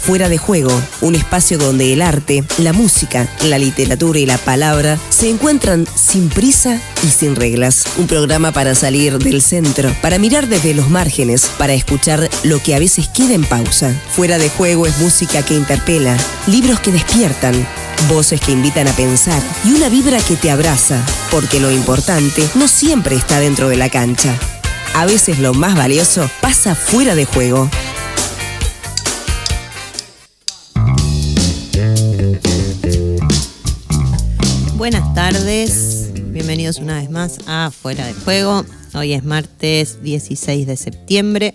Fuera de Juego, un espacio donde el arte, la música, la literatura y la palabra se encuentran sin prisa y sin reglas. Un programa para salir del centro, para mirar desde los márgenes, para escuchar lo que a veces queda en pausa. Fuera de Juego es música que interpela, libros que despiertan, voces que invitan a pensar y una vibra que te abraza, porque lo importante no siempre está dentro de la cancha. A veces lo más valioso pasa fuera de juego. Buenas tardes, bienvenidos una vez más a Fuera de Juego. Hoy es martes 16 de septiembre.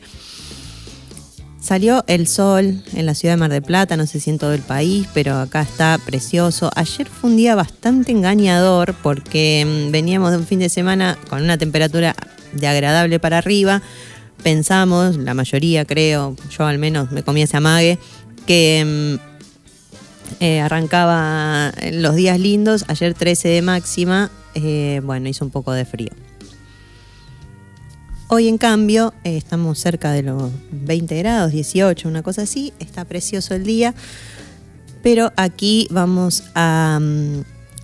Salió el sol en la ciudad de Mar del Plata, no sé si en todo el país, pero acá está precioso. Ayer fue un día bastante engañador porque veníamos de un fin de semana con una temperatura de agradable para arriba. Pensamos, la mayoría creo, yo al menos me comí ese amague, que arrancaba los días lindos. Ayer 13 de máxima, hizo un poco de frío. Hoy en cambio estamos cerca de los 20 grados, 18, una cosa así. Está precioso el día, pero aquí vamos a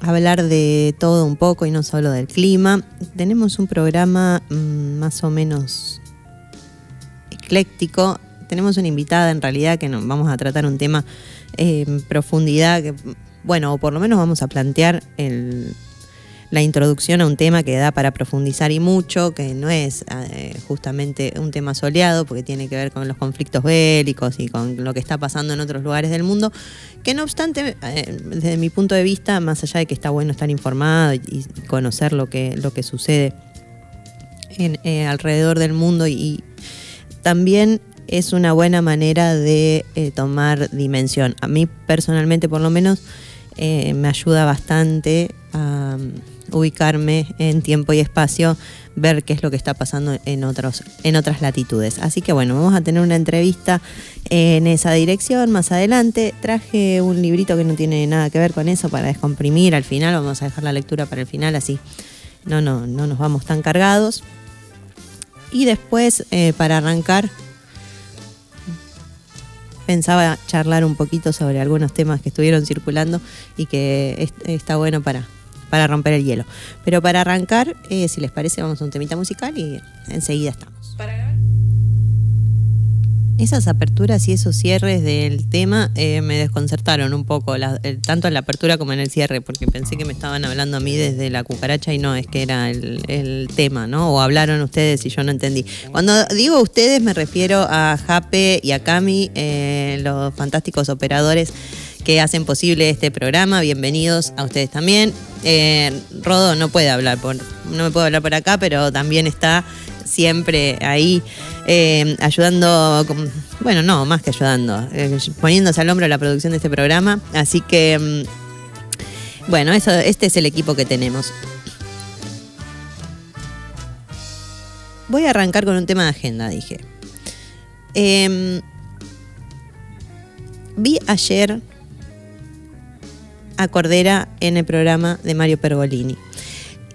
hablar de todo un poco y no solo del clima. Tenemos un programa más o menos ecléctico. Tenemos una invitada en realidad que nos vamos a tratar un tema en profundidad, o por lo menos vamos a plantear la introducción a un tema que da para profundizar y mucho, que no es justamente un tema soleado, porque tiene que ver con los conflictos bélicos y con lo que está pasando en otros lugares del mundo, que no obstante, desde mi punto de vista, más allá de que está bueno estar informado y conocer lo que sucede alrededor del mundo, y también es una buena manera de tomar dimensión. A mí personalmente, por lo menos, me ayuda bastante a ubicarme en tiempo y espacio, ver qué es lo que está pasando en otras latitudes. Así que vamos a tener una entrevista en esa dirección más adelante. Traje un librito que no tiene nada que ver con eso para descomprimir al final. Vamos a dejar la lectura para el final, así no nos vamos tan cargados. Y después, para arrancar, pensaba charlar un poquito sobre algunos temas que estuvieron circulando y que está bueno para romper el hielo. Pero para arrancar, si les parece, vamos a un temita musical y enseguida estamos. Esas aperturas y esos cierres del tema me desconcertaron un poco, tanto en la apertura como en el cierre, porque pensé que me estaban hablando a mí desde la cucaracha y no, es que era el tema, ¿no? O hablaron ustedes y yo no entendí. Cuando digo ustedes me refiero a Jape y a Cami, los fantásticos operadores que hacen posible este programa. Bienvenidos a ustedes también. Rodo no me puedo hablar por acá, pero también está siempre ahí ayudando, más que ayudando, poniéndose al hombro la producción de este programa. Así que, este es el equipo que tenemos. Voy a arrancar con un tema de agenda, dije. Vi ayer a Cordera en el programa de Mario Pergolini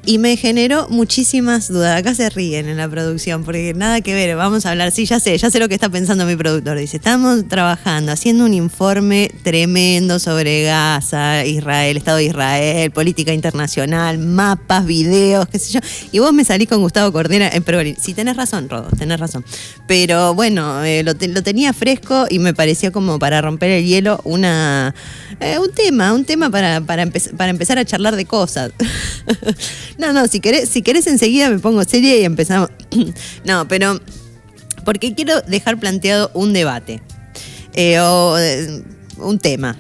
y me generó muchísimas dudas. Acá se ríen en la producción porque nada que ver. Vamos a hablar, sí, ya sé lo que está pensando mi productor. Dice, estamos trabajando, haciendo un informe tremendo sobre Gaza, Israel, Estado de Israel, política internacional, mapas, videos, qué sé yo. Y vos me salís con Gustavo Cordera en Pergolini. Sí, tenés razón, Rodo, tenés razón. Pero lo tenía fresco y me pareció como para romper el hielo un tema para empezar a charlar de cosas. No, si querés enseguida me pongo seria y empezamos. No, pero porque quiero dejar planteado un debate un tema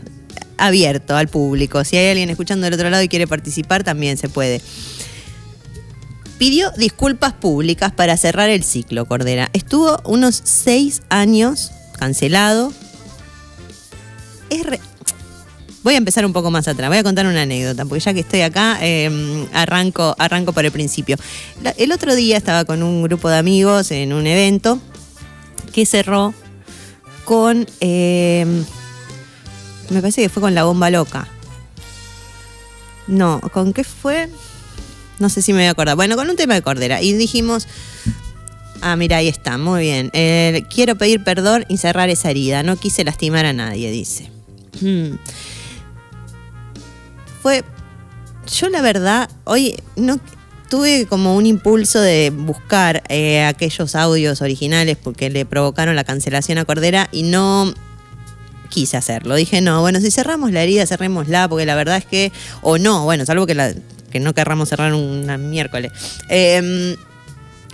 abierto al público. Si hay alguien escuchando del otro lado y quiere participar, también se puede. Pidió disculpas públicas para cerrar el ciclo, Cordera. Estuvo unos 6 años cancelado. Voy a empezar un poco más atrás, voy a contar una anécdota, porque ya que estoy acá, arranco por el principio. El otro día estaba con un grupo de amigos en un evento que cerró con, me parece que fue con La Bomba Loca. No, ¿con qué fue? No sé si me voy a acordar. Bueno, con un tema de Cordera. Y dijimos, Mira, ahí está, muy bien. Quiero pedir perdón y cerrar esa herida. No quise lastimar a nadie, dice. Yo la verdad, hoy no tuve como un impulso de buscar aquellos audios originales porque le provocaron la cancelación a Cordera y no quise hacerlo. Dije, no, bueno, si cerramos la herida, cerrémosla, porque la verdad es que, o no, bueno, salvo que no querramos cerrar una miércoles.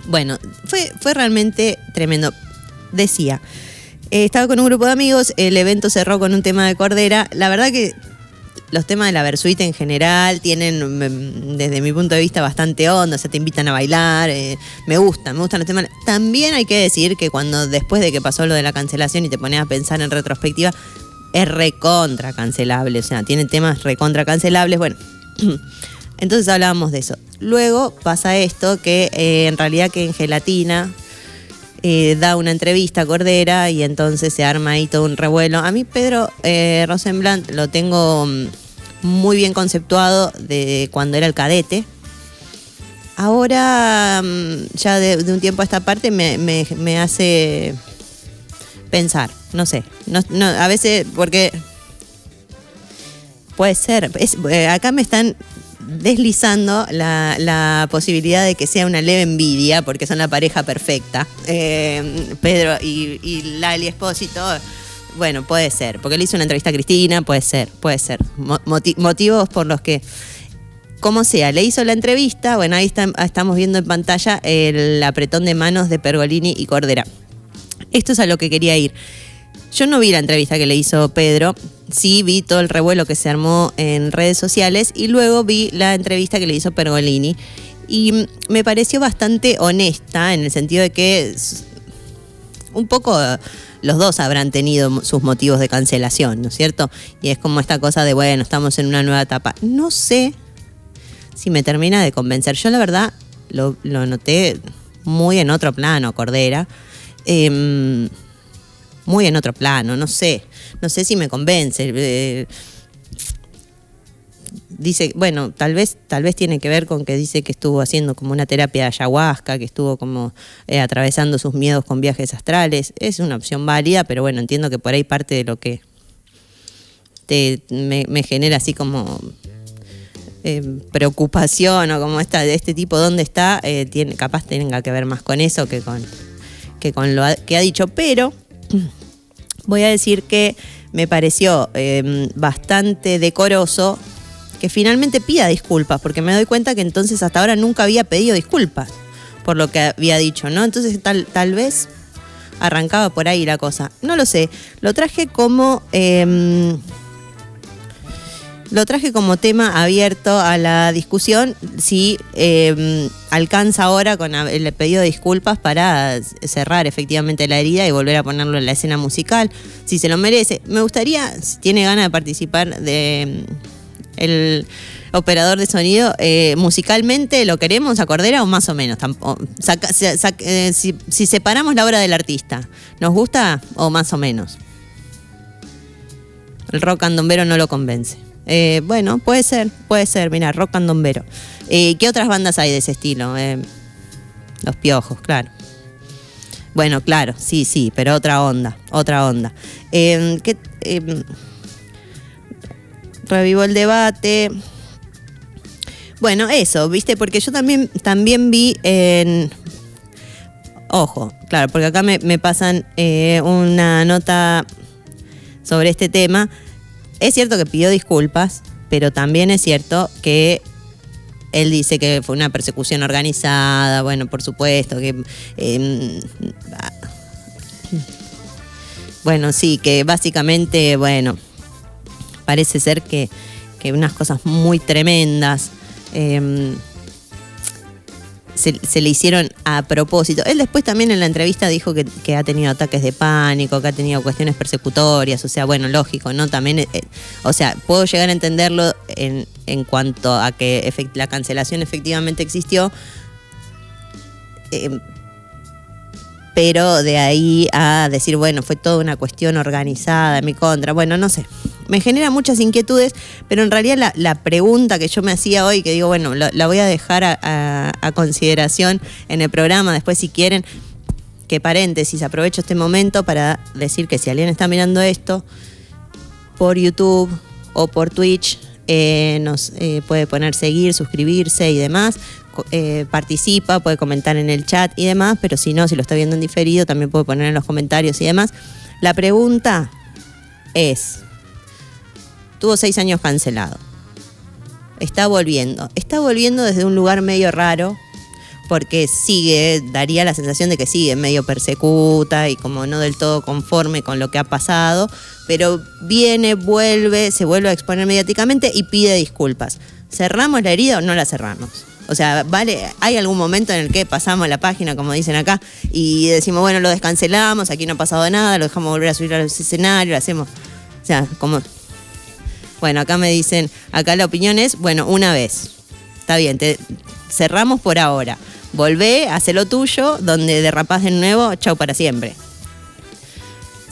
Bueno, fue realmente tremendo. Decía, estaba con un grupo de amigos, el evento cerró con un tema de Cordera. La verdad que los temas de la Versuit en general tienen, desde mi punto de vista, bastante onda, o sea, te invitan a bailar, me gustan los temas. También hay que decir que cuando después de que pasó lo de la cancelación y te pones a pensar en retrospectiva, es recontra cancelable, o sea, tiene temas recontra cancelables, bueno. Entonces hablábamos de eso. Luego pasa esto que en realidad que en Gelatina da una entrevista a Cordera y entonces se arma ahí todo un revuelo. A mí Pedro Rosenblatt lo tengo muy bien conceptuado de cuando era el cadete. Ahora, ya de un tiempo a esta parte, me hace pensar, no sé. No, a veces, porque puede ser. Acá me están deslizando la posibilidad de que sea una leve envidia, porque son la pareja perfecta. Pedro y Lali Espósito, bueno, puede ser, porque le hizo una entrevista a Cristina, puede ser. Motivos por los que, como sea, le hizo la entrevista, bueno, ahí estamos viendo en pantalla el apretón de manos de Pergolini y Cordera. Esto es a lo que quería ir. Yo no vi la entrevista que le hizo Pedro, sí vi todo el revuelo que se armó en redes sociales y luego vi la entrevista que le hizo Pergolini y me pareció bastante honesta en el sentido de que un poco los dos habrán tenido sus motivos de cancelación, ¿no es cierto? Y es como esta cosa de, bueno, estamos en una nueva etapa. No sé si me termina de convencer. Yo la verdad lo noté muy en otro plano, Cordera. Muy en otro plano, no sé si me convence. Dice, bueno, tal vez tiene que ver con que dice que estuvo haciendo como una terapia de ayahuasca, que estuvo como atravesando sus miedos con viajes astrales. Es una opción válida, pero bueno, entiendo que por ahí parte de lo que me genera así como preocupación o como de este tipo, ¿dónde está? Capaz tenga que ver más con eso que con lo que ha dicho, pero voy a decir que me pareció bastante decoroso que finalmente pida disculpas, porque me doy cuenta que entonces hasta ahora nunca había pedido disculpas por lo que había dicho, ¿no? Entonces tal vez arrancaba por ahí la cosa. No lo sé, lo traje como tema abierto a la discusión, si alcanza ahora con el pedido de disculpas para cerrar efectivamente la herida y volver a ponerlo en la escena musical, si se lo merece. Me gustaría, si tiene ganas de participar el operador de sonido, musicalmente, ¿lo queremos a Cordera o más o menos? Si separamos la obra del artista, ¿nos gusta o más o menos? El rock candombero no lo convence. Bueno, puede ser, mira, rock candombero. ¿Qué otras bandas hay de ese estilo? Los Piojos, claro. Bueno, claro, sí, pero otra onda. Revivo el debate. Bueno, eso, ¿viste? Porque yo también vi ojo, claro, porque acá me pasan una nota sobre este tema. Es cierto que pidió disculpas, pero también es cierto que él dice que fue una persecución organizada, bueno, por supuesto, que bueno, sí, que básicamente, bueno, parece ser que unas cosas muy tremendas se le hicieron a propósito. Él después también en la entrevista dijo que ha tenido ataques de pánico, que ha tenido cuestiones persecutorias, o sea, bueno, lógico, ¿no? También, o sea, puedo llegar a entenderlo en cuanto a que la cancelación efectivamente existió, pero de ahí a decir, bueno, fue toda una cuestión organizada en mi contra, bueno, no sé. Me genera muchas inquietudes, pero en realidad la pregunta que yo me hacía hoy, que digo, bueno, la voy a dejar a consideración en el programa, después si quieren, que paréntesis, aprovecho este momento para decir que si alguien está mirando esto por YouTube o por Twitch, nos puede poner seguir, suscribirse y demás. Participa, puede comentar en el chat y demás, pero si no, si lo está viendo en diferido, también puede poner en los comentarios y demás. La pregunta es, tuvo 6 años cancelado, está volviendo desde un lugar medio raro, porque daría la sensación de que sigue medio persecuta y como no del todo conforme con lo que ha pasado, pero se vuelve a exponer mediáticamente y pide disculpas. ¿Cerramos la herida o no la cerramos? O sea, ¿hay algún momento en el que pasamos la página, como dicen acá, y decimos, bueno, lo descancelamos, aquí no ha pasado nada, lo dejamos volver a subir a los escenarios, lo hacemos? O sea, como... Bueno, acá me dicen, acá la opinión es, bueno, una vez. Está bien, cerramos por ahora. Volvé, hacé lo tuyo, donde derrapás de nuevo, chau para siempre.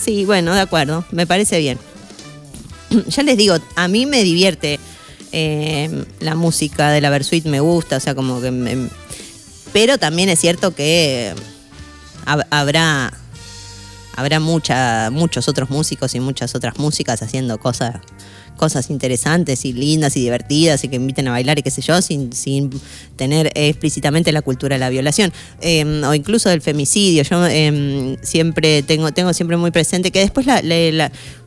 Sí, bueno, de acuerdo, me parece bien. Ya les digo, a mí me divierte la música de la Versuit, me gusta, o sea, como que... pero también es cierto que habrá muchos otros músicos y muchas otras músicas haciendo cosas interesantes y lindas y divertidas y que inviten a bailar y qué sé yo, sin tener explícitamente la cultura de la violación o incluso del femicidio. Yo siempre tengo siempre muy presente que después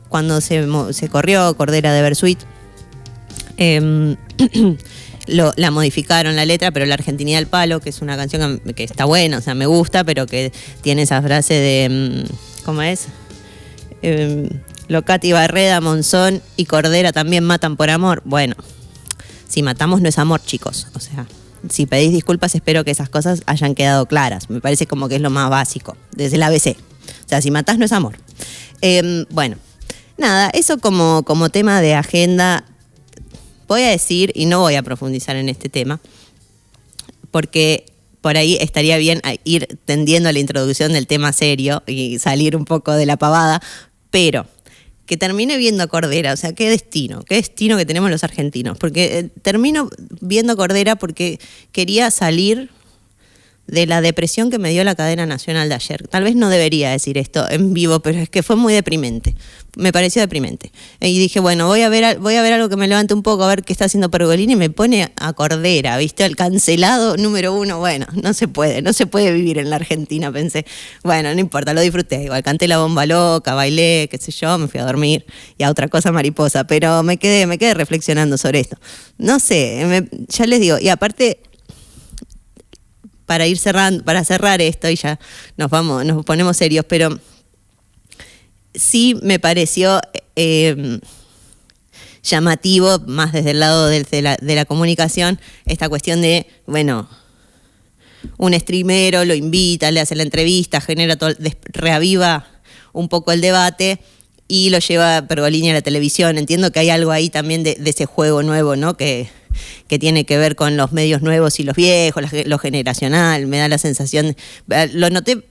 cuando se corrió Cordera de Versuit, la modificaron la letra, pero la Argentinidad al Palo, que es una canción que está buena, o sea, me gusta, pero que tiene esa frase de ¿cómo es? Locati, Barreda, Monzón y Cordera también matan por amor. Bueno, si matamos no es amor, chicos. O sea, si pedís disculpas, espero que esas cosas hayan quedado claras. Me parece como que es lo más básico, desde el ABC. O sea, si matás no es amor. Bueno, nada, eso como tema de agenda. Voy a decir, y no voy a profundizar en este tema, porque por ahí estaría bien ir tendiendo a la introducción del tema serio y salir un poco de la pavada, pero que termine viendo a Cordera, o sea, qué destino que tenemos los argentinos, porque termino viendo a Cordera porque quería salir de la depresión que me dio la cadena nacional de ayer. Tal vez no debería decir esto en vivo, pero es que fue muy deprimente. Me pareció deprimente. Y dije, bueno, voy a ver algo que me levante un poco, a ver qué está haciendo Pergolini, y me pone a Cordera, ¿viste? El cancelado número 1. Bueno, no se puede vivir en la Argentina, pensé. Bueno, no importa, lo disfruté. Igual canté La Bomba Loca, bailé, qué sé yo, me fui a dormir y a otra cosa mariposa, pero me quedé reflexionando sobre esto. No sé, ya les digo, y aparte... para cerrar esto y ya nos ponemos serios, pero sí me pareció llamativo, más desde el lado de la comunicación, esta cuestión de, bueno, un streamero lo invita, le hace la entrevista, reaviva un poco el debate y lo lleva Pergolini a la televisión. Entiendo que hay algo ahí también de ese juego nuevo, ¿no? Que tiene que ver con los medios nuevos y los viejos, lo generacional. Me da la sensación, lo noté,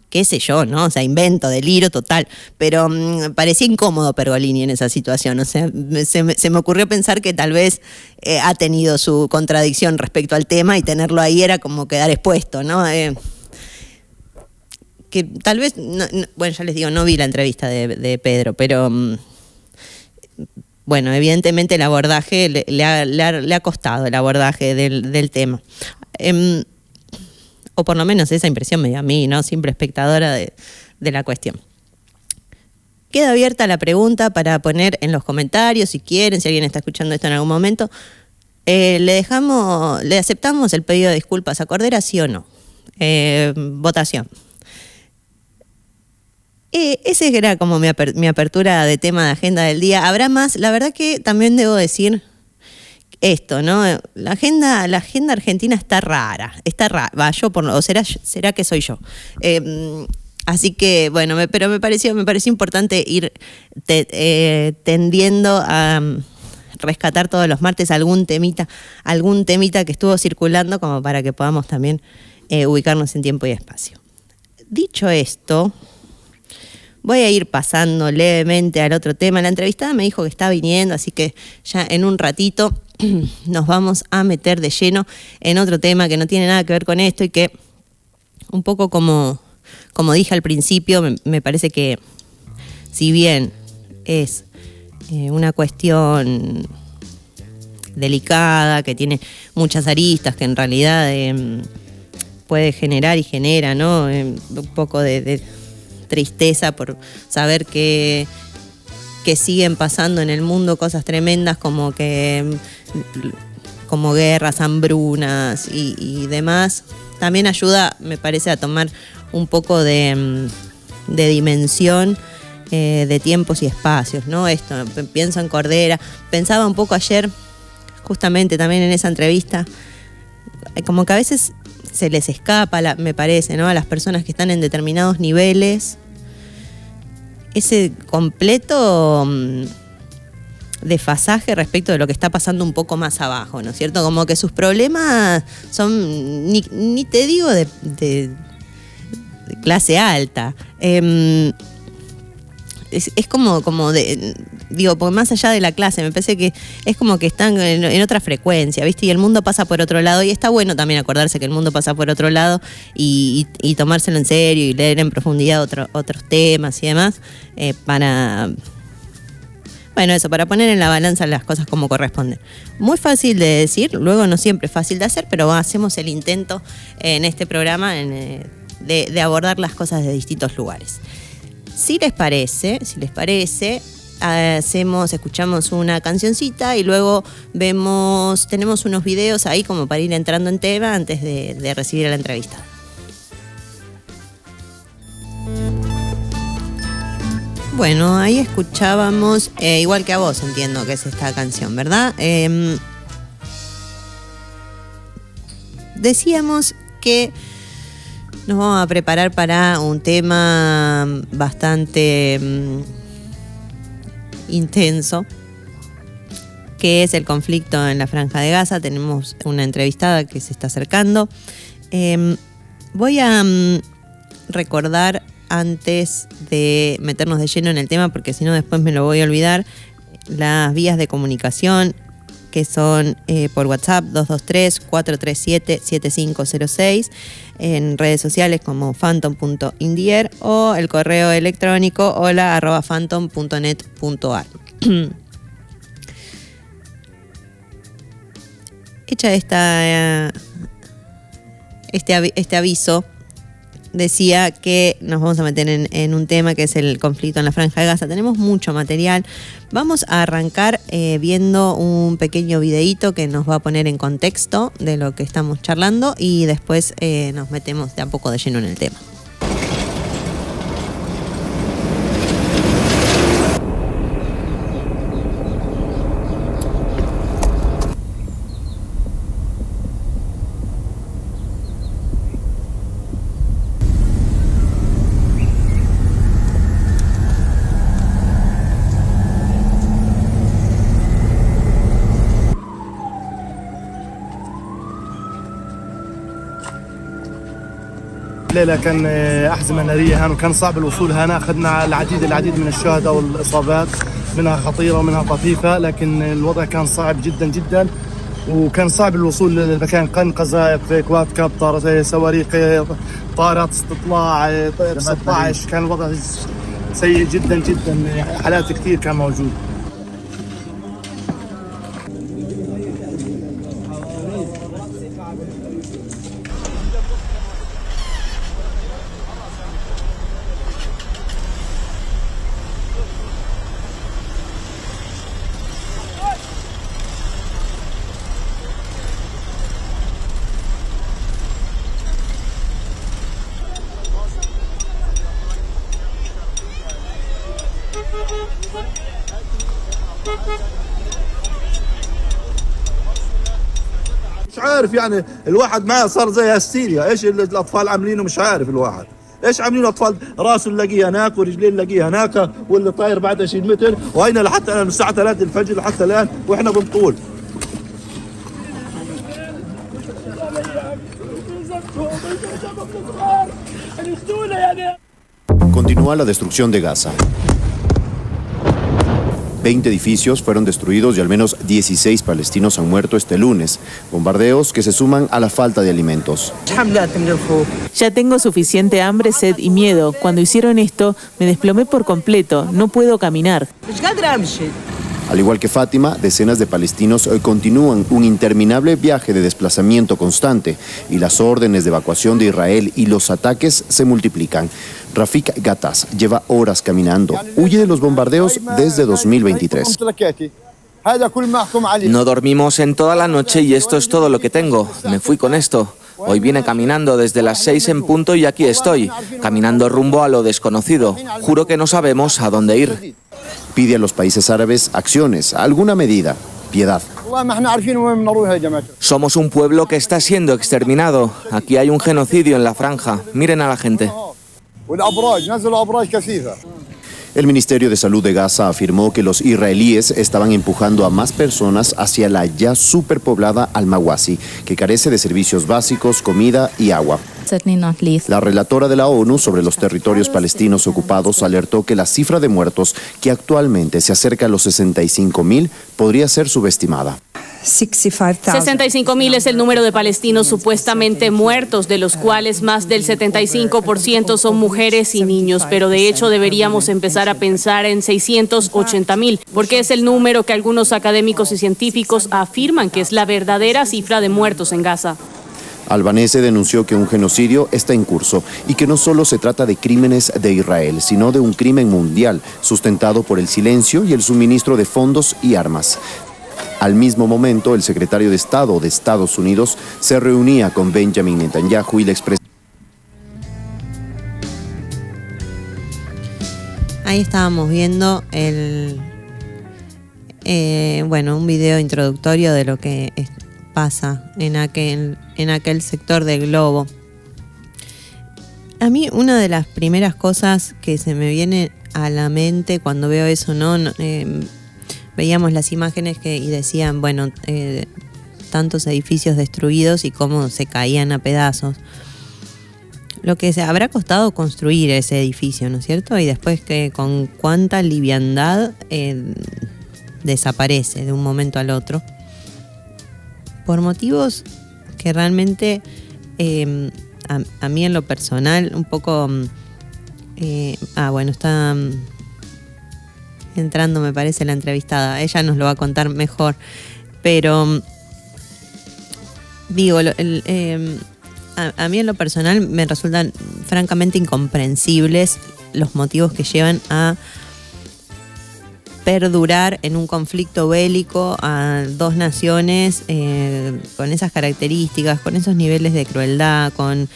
qué sé yo, ¿no? O sea, invento, delirio total, pero parecía incómodo Pergolini en esa situación. O sea, se me ocurrió pensar que tal vez ha tenido su contradicción respecto al tema y tenerlo ahí era como quedar expuesto, ¿no? Que tal vez, bueno, ya les digo, no vi la entrevista de Pedro, pero... bueno, evidentemente el abordaje le ha costado el abordaje del tema. O por lo menos esa impresión me dio a mí, ¿no? Simple espectadora de la cuestión. Queda abierta la pregunta para poner en los comentarios, si quieren, si alguien está escuchando esto en algún momento. ¿Le aceptamos el pedido de disculpas a Cordera, sí o no? Votación. Ese era como mi apertura de tema de agenda del día. Habrá más, la verdad que también debo decir esto, ¿no? La agenda argentina está rara. O será que soy yo. Así que, bueno, pero me pareció importante ir tendiendo a rescatar todos los martes algún temita que estuvo circulando, como para que podamos también ubicarnos en tiempo y espacio. Dicho esto, voy a ir pasando levemente al otro tema. La entrevistada me dijo que está viniendo, así que ya en un ratito nos vamos a meter de lleno en otro tema que no tiene nada que ver con esto y que un poco como como dije al principio, me parece que si bien es una cuestión delicada, que tiene muchas aristas, que en realidad puede generar y genera, ¿no? Un poco de tristeza por saber que siguen pasando en el mundo cosas tremendas como guerras, hambrunas y demás. También ayuda, me parece, a tomar un poco de dimensión de tiempos y espacios, ¿no? Esto, pienso en Cordera, pensaba un poco ayer, justamente también en esa entrevista, como que a veces se les escapa, me parece, ¿no? A las personas que están en determinados niveles, ese completo desfasaje respecto de lo que está pasando un poco más abajo, ¿no es cierto? Como que sus problemas son, ni te digo de clase alta, es como digo, porque más allá de la clase, me parece que es como que están en otra frecuencia, ¿viste? Y el mundo pasa por otro lado, y está bueno también acordarse que el mundo pasa por otro lado y tomárselo en serio y leer en profundidad otros temas y demás, para poner en la balanza las cosas como corresponden. Muy fácil de decir, luego no siempre es fácil de hacer, pero hacemos el intento en este programa de abordar las cosas de distintos lugares. Si les parece, escuchamos una cancioncita y luego tenemos unos videos ahí como para ir entrando en tema antes de recibir a la entrevista. Bueno, ahí escuchábamos, igual que a vos entiendo que es esta canción, ¿verdad? Decíamos que nos vamos a preparar para un tema bastante intenso, que es el conflicto en la Franja de Gaza. Tenemos una entrevistada que se está acercando. Voy a recordar, antes de meternos de lleno en el tema, porque si no después me lo voy a olvidar, las vías de comunicación, que son por WhatsApp 223-437-7506, en redes sociales como phantom.indier o el correo electrónico hola@phantom.net.ar. Hecha este aviso, decía que nos vamos a meter en un tema que es el conflicto en la Franja de Gaza. Tenemos mucho material. Vamos a arrancar viendo un pequeño videíto que nos va a poner en contexto de lo que estamos charlando y después nos metemos de a poco de lleno en el tema. الليلة كان أحزمة نارية هان وكان صعب الوصول هنا. أخذنا العديد من الشهداء والإصابات، منها خطيرة ومنها طفيفة، لكن الوضع كان صعب جدا جدا وكان صعب الوصول للمكان. كان قذائف، كواد كابتر، صواريخ، طائرات استطلاع، طائر 16. كان الوضع سيء جدا جدا، حالات كثير كان موجود. مش عارف يعني الواحد ما صار زي هستيريا. ايش الاطفال عاملينه مش عارف الواحد ايش عاملين. الاطفال راسه نلاقيه هناك ورجلين نلاقيه هناك واللي طاير بعد 20 متر، وهنا لحتى الان من الساعه 3 الفجر لحتى الان واحنا بنطول. Continúa la destrucción de Gaza. 20 edificios fueron destruidos y al menos 16 palestinos han muerto este lunes. Bombardeos que se suman a la falta de alimentos. Ya tengo suficiente hambre, sed y miedo. Cuando hicieron esto, me desplomé por completo. No puedo caminar. Al igual que Fátima, decenas de palestinos hoy continúan un interminable viaje de desplazamiento constante y las órdenes de evacuación de Israel y los ataques se multiplican. Rafik Gattas lleva horas caminando, huye de los bombardeos desde 2023. No dormimos en toda la noche y esto es todo lo que tengo. Me fui con esto. Hoy vine caminando desde las 6 en punto y aquí estoy, caminando rumbo a lo desconocido. Juro que no sabemos a dónde ir. Pide a los países árabes acciones, alguna medida, piedad. Somos un pueblo que está siendo exterminado. Aquí hay un genocidio en la franja. Miren a la gente. El Ministerio de Salud de Gaza afirmó que los israelíes estaban empujando a más personas hacia la ya superpoblada Al-Mawasi, que carece de servicios básicos, comida y agua. La relatora de la ONU sobre los territorios palestinos ocupados alertó que la cifra de muertos, que actualmente se acerca a los 65.000, podría ser subestimada. 65.000 es el número de palestinos supuestamente muertos, de los cuales más del 75% son mujeres y niños, pero de hecho deberíamos empezar a pensar en 680.000, porque es el número que algunos académicos y científicos afirman que es la verdadera cifra de muertos en Gaza. Albanese denunció que un genocidio está en curso y que no solo se trata de crímenes de Israel, sino de un crimen mundial, sustentado por el silencio y el suministro de fondos y armas. Al mismo momento, el secretario de Estado de Estados Unidos se reunía con Benjamin Netanyahu y le expresó. Ahí estábamos viendo un video introductorio de lo que pasa en aquel sector del globo. A mí una de las primeras cosas que se me viene a la mente cuando veo eso, veíamos las imágenes y decían, tantos edificios destruidos y cómo se caían a pedazos. Lo que se habrá costado construir ese edificio, ¿no es cierto? Y después que con cuánta liviandad desaparece de un momento al otro. Por motivos que realmente a mí en lo personal un poco... está... entrando, me parece, la entrevistada. Ella nos lo va a contar mejor. Pero, a mí en lo personal me resultan francamente incomprensibles los motivos que llevan a perdurar en un conflicto bélico a dos naciones con esas características, con esos niveles de crueldad, con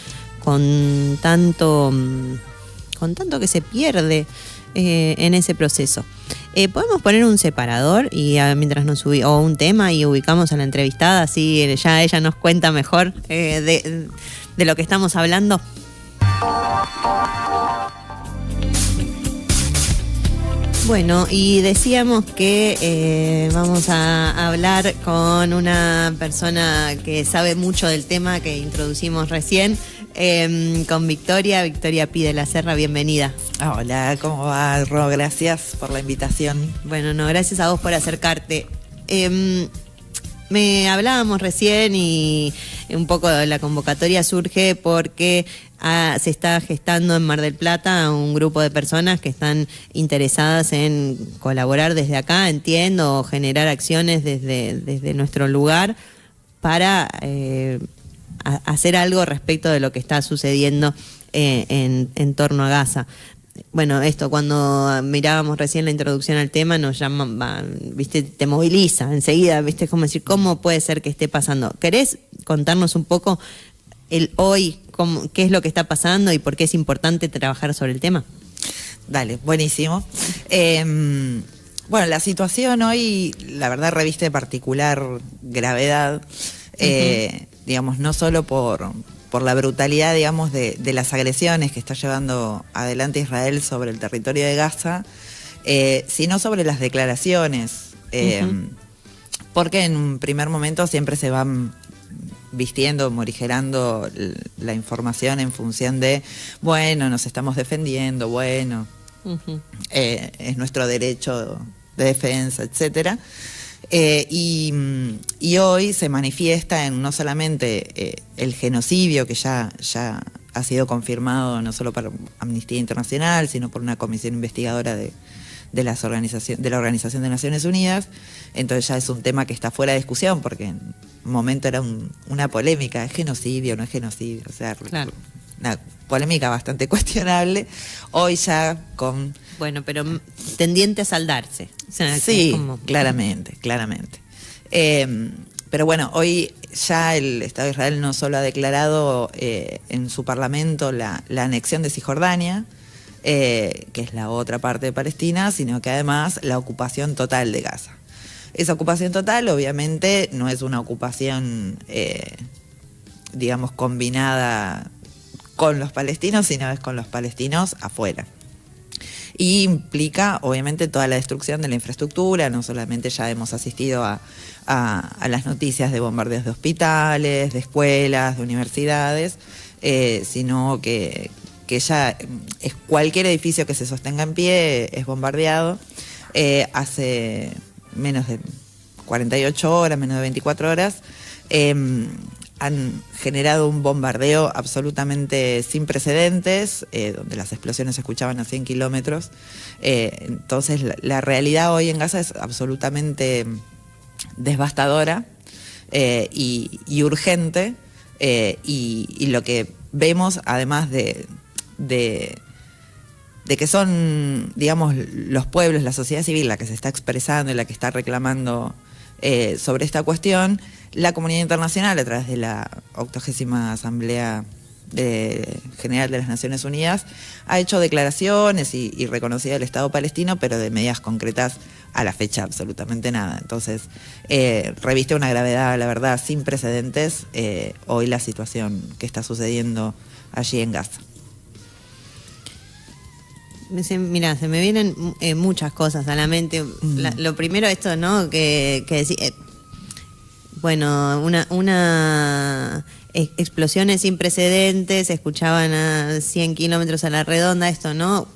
tanto que se pierde en ese proceso. Podemos poner un separador y mientras o un tema y ubicamos a la entrevistada, así ya ella nos cuenta mejor de lo que estamos hablando. Bueno, y decíamos que vamos a hablar con una persona que sabe mucho del tema que introducimos recién, con Victoria Pi de la Serra, bienvenida. Hola, ¿cómo va, Ro? Gracias por la invitación. Bueno, gracias a vos por acercarte. Me hablábamos recién y un poco la convocatoria surge porque se está gestando en Mar del Plata un grupo de personas que están interesadas en colaborar desde acá, entiendo, o generar acciones desde nuestro lugar para hacer algo respecto de lo que está sucediendo en torno a Gaza. Bueno, esto cuando mirábamos recién la introducción al tema nos llama, viste, te moviliza enseguida, viste, es como decir, ¿cómo puede ser que esté pasando? ¿Querés contarnos un poco el hoy, qué es lo que está pasando y por qué es importante trabajar sobre el tema? Dale, buenísimo. La situación hoy, la verdad, reviste particular gravedad, digamos, no solo por la brutalidad, digamos, de las agresiones que está llevando adelante Israel sobre el territorio de Gaza, sino sobre las declaraciones. Porque en un primer momento siempre se van vistiendo, morigerando la información en función de, nos estamos defendiendo, es nuestro derecho de defensa, etcétera. Y hoy se manifiesta en no solamente el genocidio que ya ha sido confirmado no solo por Amnistía Internacional, sino por una comisión investigadora de la Organización de Naciones Unidas. Entonces ya es un tema que está fuera de discusión, porque en un momento era una polémica, ¿es genocidio o no es genocidio? O sea, claro, una polémica bastante cuestionable. Hoy ya con... Bueno, pero tendiente a saldarse. O sea, sí, como... claramente. Pero bueno, hoy ya el Estado de Israel no solo ha declarado en su parlamento la anexión de Cisjordania, que es la otra parte de Palestina, sino que además la ocupación total de Gaza. Esa ocupación total obviamente no es una ocupación, digamos, combinada con los palestinos, sino es con los palestinos afuera. Y implica obviamente toda la destrucción de la infraestructura. No solamente ya hemos asistido a las noticias de bombardeos de hospitales, de escuelas, de universidades, sino que ya es cualquier edificio que se sostenga en pie es bombardeado. Hace menos de 48 horas, menos de 24 horas, han generado un bombardeo absolutamente sin precedentes, donde las explosiones se escuchaban a 100 kilómetros. Entonces la realidad hoy en Gaza es absolutamente devastadora y urgente, y lo que vemos, además de que son, digamos, los pueblos, la sociedad civil la que se está expresando y la que está reclamando sobre esta cuestión, la comunidad internacional, a través de la 80ª Asamblea General de las Naciones Unidas, ha hecho declaraciones y reconocido el Estado palestino, pero de medidas concretas a la fecha absolutamente nada. Entonces, reviste una gravedad, la verdad, sin precedentes hoy la situación que está sucediendo allí en Gaza. Mira, se me vienen muchas cosas a la mente. Lo primero, esto, ¿no? Que decir, bueno, una explosiones sin precedentes, se escuchaban a 100 kilómetros a la redonda, esto, ¿no?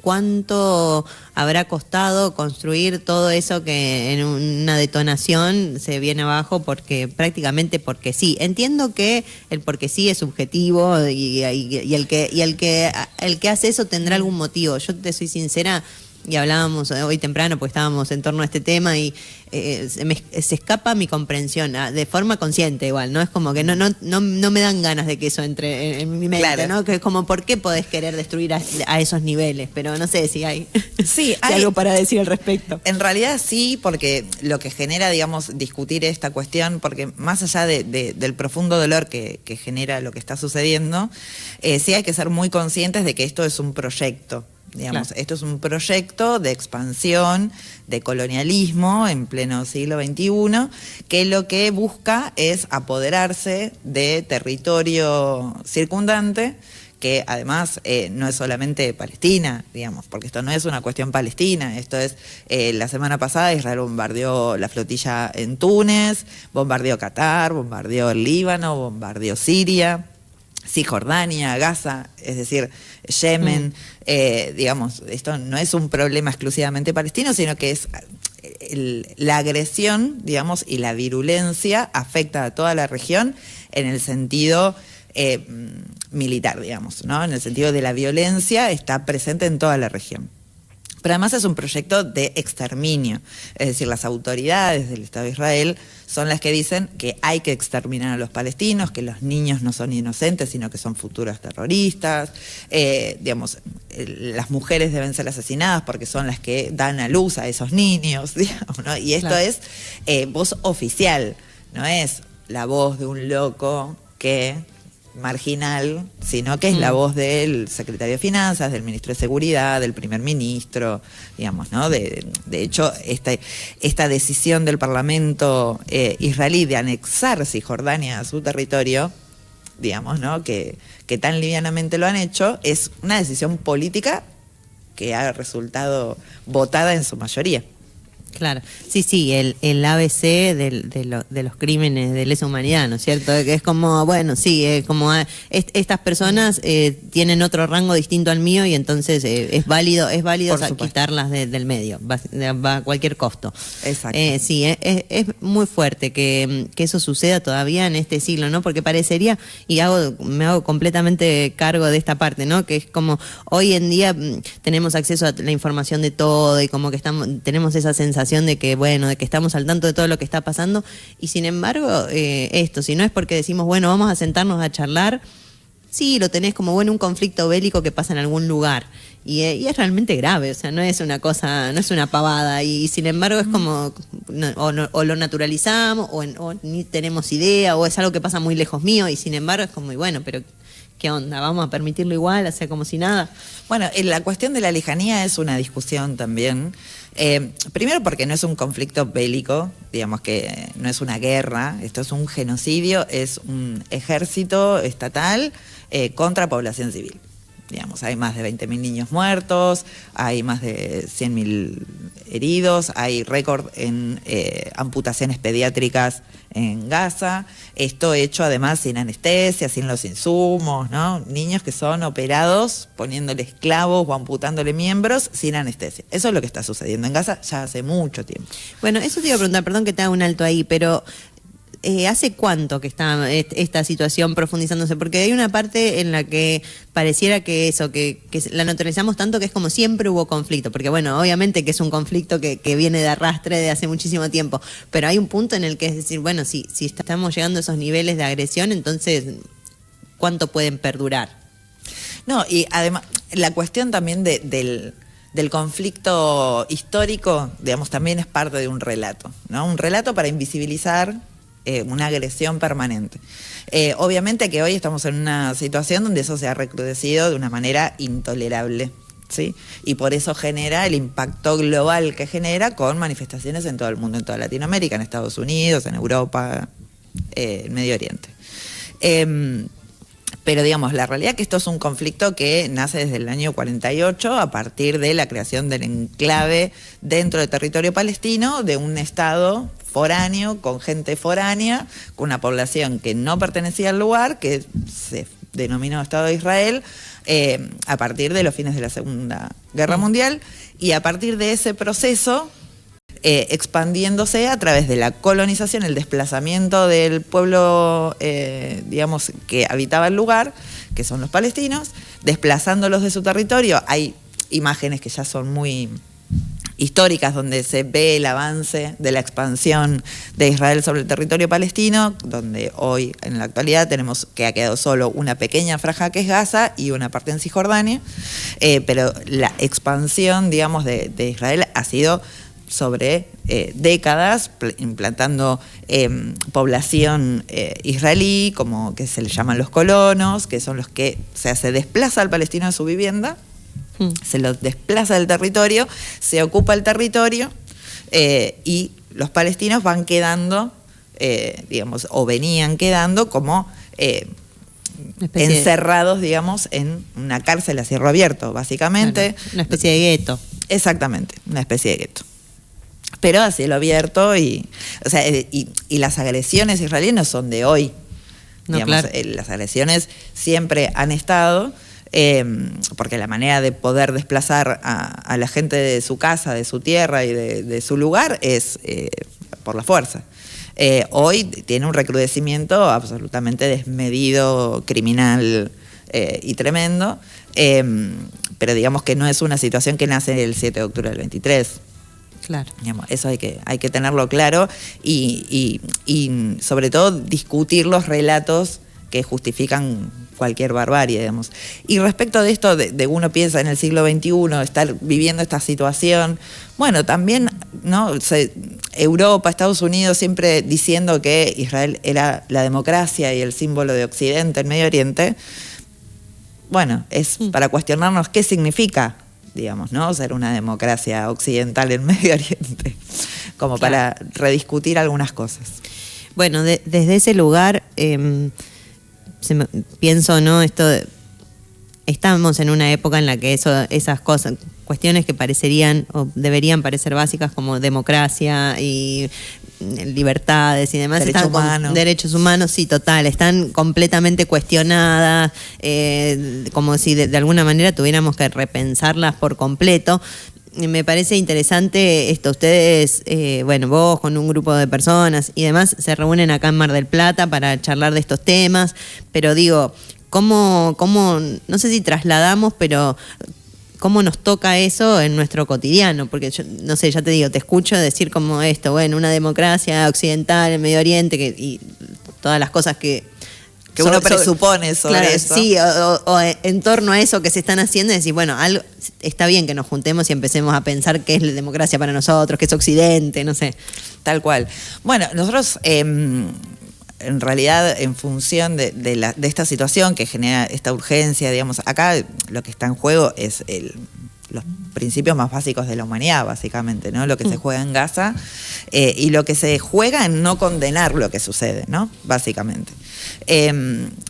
¿Cuánto habrá costado construir todo eso que en una detonación se viene abajo prácticamente porque sí? Entiendo que el porque sí es subjetivo y el que hace eso tendrá algún motivo. Yo te soy sincera, y hablábamos hoy temprano porque estábamos en torno a este tema y se escapa mi comprensión de forma consciente igual, ¿no? Es como que no me dan ganas de que eso entre en mi mente, claro, ¿no? Que es como, ¿por qué podés querer destruir a esos niveles? Pero no sé si hay, sí, hay algo para decir al respecto. En realidad sí, porque lo que genera, digamos, discutir esta cuestión, porque más allá del profundo dolor que genera lo que está sucediendo, sí hay que ser muy conscientes de que esto es un proyecto. Digamos, claro. Esto es un proyecto de expansión, de colonialismo en pleno siglo XXI, que lo que busca es apoderarse de territorio circundante, que además no es solamente Palestina, digamos, porque esto no es una cuestión palestina, esto es, la semana pasada Israel bombardeó la flotilla en Túnez, bombardeó Qatar, bombardeó el Líbano, bombardeó Siria, Cisjordania, Gaza, es decir, Yemen, digamos, esto no es un problema exclusivamente palestino, sino que es la agresión, digamos, y la virulencia afecta a toda la región en el sentido militar, digamos, ¿no? En el sentido de la violencia está presente en toda la región. Pero además es un proyecto de exterminio, es decir, las autoridades del Estado de Israel son las que dicen que hay que exterminar a los palestinos, que los niños no son inocentes, sino que son futuros terroristas, digamos, las mujeres deben ser asesinadas porque son las que dan a luz a esos niños, digamos, ¿no? Y esto, claro, es voz oficial, no es la voz de un loco marginal, sino que es la voz del secretario de Finanzas, del ministro de Seguridad, del primer ministro, digamos, ¿no? De hecho, esta decisión del Parlamento israelí de anexar Cisjordania a su territorio, digamos, ¿no? Que tan livianamente lo han hecho, es una decisión política que ha resultado votada en su mayoría. Claro, sí, el ABC de los crímenes de lesa humanidad, ¿no es cierto? Que es como, bueno, sí, como estas personas tienen otro rango distinto al mío y entonces es válido quitarlas del medio, va a cualquier costo. Exacto. Sí, es muy fuerte que eso suceda todavía en este siglo, ¿no? Porque parecería, y me hago completamente cargo de esta parte, ¿no? Que es como hoy en día tenemos acceso a la información de todo y como que tenemos esa sensación de que, bueno, de que estamos al tanto de todo lo que está pasando, y sin embargo, si no es porque decimos, bueno, vamos a sentarnos a charlar, sí, lo tenés como, bueno, un conflicto bélico que pasa en algún lugar, y es realmente grave, o sea, no es una cosa, no es una pavada, y sin embargo es como, o lo naturalizamos, o ni tenemos idea, o es algo que pasa muy lejos mío, y sin embargo es como, y bueno, pero ¿qué onda? ¿Vamos a permitirlo igual? O sea, como si nada. Bueno, la cuestión de la lejanía es una discusión también. Primero porque no es un conflicto bélico, digamos que no es una guerra, esto es un genocidio, es un ejército estatal contra población civil. Digamos, hay más de 20.000 niños muertos, hay más de 100.000 heridos, hay récord en amputaciones pediátricas en Gaza, esto hecho además sin anestesia, sin los insumos, ¿no? Niños que son operados poniéndoles clavos o amputándole miembros sin anestesia. Eso es lo que está sucediendo en Gaza ya hace mucho tiempo. Bueno, eso te iba a preguntar, perdón que te haga un alto ahí, pero ¿hace cuánto que está esta situación profundizándose? Porque hay una parte en la que pareciera que la naturalizamos tanto que es como siempre hubo conflicto, porque bueno, obviamente que es un conflicto que viene de arrastre de hace muchísimo tiempo, pero hay un punto en el que es decir, bueno, si estamos llegando a esos niveles de agresión, entonces, ¿cuánto pueden perdurar? No, y además, la cuestión también del conflicto histórico, digamos, también es parte de un relato, ¿no? Un relato para invisibilizar una agresión permanente. Obviamente que hoy estamos en una situación donde eso se ha recrudecido de una manera intolerable, ¿sí? Y por eso genera el impacto global que genera con manifestaciones en todo el mundo, en toda Latinoamérica, en Estados Unidos, en Europa, en Medio Oriente. Pero digamos, la realidad es que esto es un conflicto que nace desde el año 48 a partir de la creación del enclave dentro del territorio palestino de un Estado foráneo, con gente foránea, con una población que no pertenecía al lugar, que se denominó Estado de Israel, a partir de los fines de la Segunda Guerra Mundial, y a partir de ese proceso expandiéndose a través de la colonización, el desplazamiento del pueblo, digamos, que habitaba el lugar, que son los palestinos, desplazándolos de su territorio. Hay imágenes que ya son muy históricas donde se ve el avance de la expansión de Israel sobre el territorio palestino, donde hoy en la actualidad tenemos que ha quedado solo una pequeña franja que es Gaza y una parte en Cisjordania, pero la expansión, digamos, de Israel ha sido sobre décadas, implantando población israelí, como que se le llaman los colonos, que son los que se desplaza al palestino de su vivienda, se los desplaza del territorio, se ocupa el territorio y los palestinos van quedando, digamos, o venían quedando como encerrados, digamos, en una cárcel a cielo abierto, básicamente. Claro, una especie de gueto. Exactamente, una especie de gueto. Pero a cielo abierto y las agresiones israelíes no son de hoy. No, digamos, claro. Las agresiones siempre han estado, porque la manera de poder desplazar a la gente de su casa, de su tierra y de su lugar es por la fuerza. Hoy tiene un recrudecimiento absolutamente desmedido, criminal y tremendo, pero digamos que no es una situación que nace el 7 de octubre del 23. Claro. Eso hay que tenerlo claro y sobre todo discutir los relatos que justifican cualquier barbarie, digamos. Y respecto de esto, de uno piensa en el siglo XXI, estar viviendo esta situación, bueno, también, ¿no? Europa, Estados Unidos siempre diciendo que Israel era la democracia y el símbolo de Occidente en Medio Oriente, bueno, es para cuestionarnos qué significa, digamos, ¿no? Ser una democracia occidental en Medio Oriente, como claro, para rediscutir algunas cosas. Bueno, desde ese lugar pienso, ¿no? Esto estamos en una época en la que esas cosas, cuestiones que parecerían o deberían parecer básicas como democracia y libertades y demás, derechos humanos, sí, total, están completamente cuestionadas, como si de alguna manera tuviéramos que repensarlas por completo. Me parece interesante esto, ustedes, vos con un grupo de personas y demás se reúnen acá en Mar del Plata para charlar de estos temas, pero digo, ¿cómo no sé si trasladamos, pero cómo nos toca eso en nuestro cotidiano? Porque yo, no sé, ya te digo, te escucho decir como esto, una democracia occidental, en Medio Oriente, y todas las cosas que uno presupone sobre eso. Sí, o en torno a eso que se están haciendo, y decir, algo está bien que nos juntemos y empecemos a pensar qué es la democracia para nosotros, qué es Occidente, no sé. Tal cual. Bueno, nosotros en realidad, en función de esta situación que genera esta urgencia, digamos, acá lo que está en juego es los principios más básicos de la humanidad, básicamente, ¿no? Lo que se juega en Gaza y lo que se juega en no condenar lo que sucede, ¿no? Básicamente.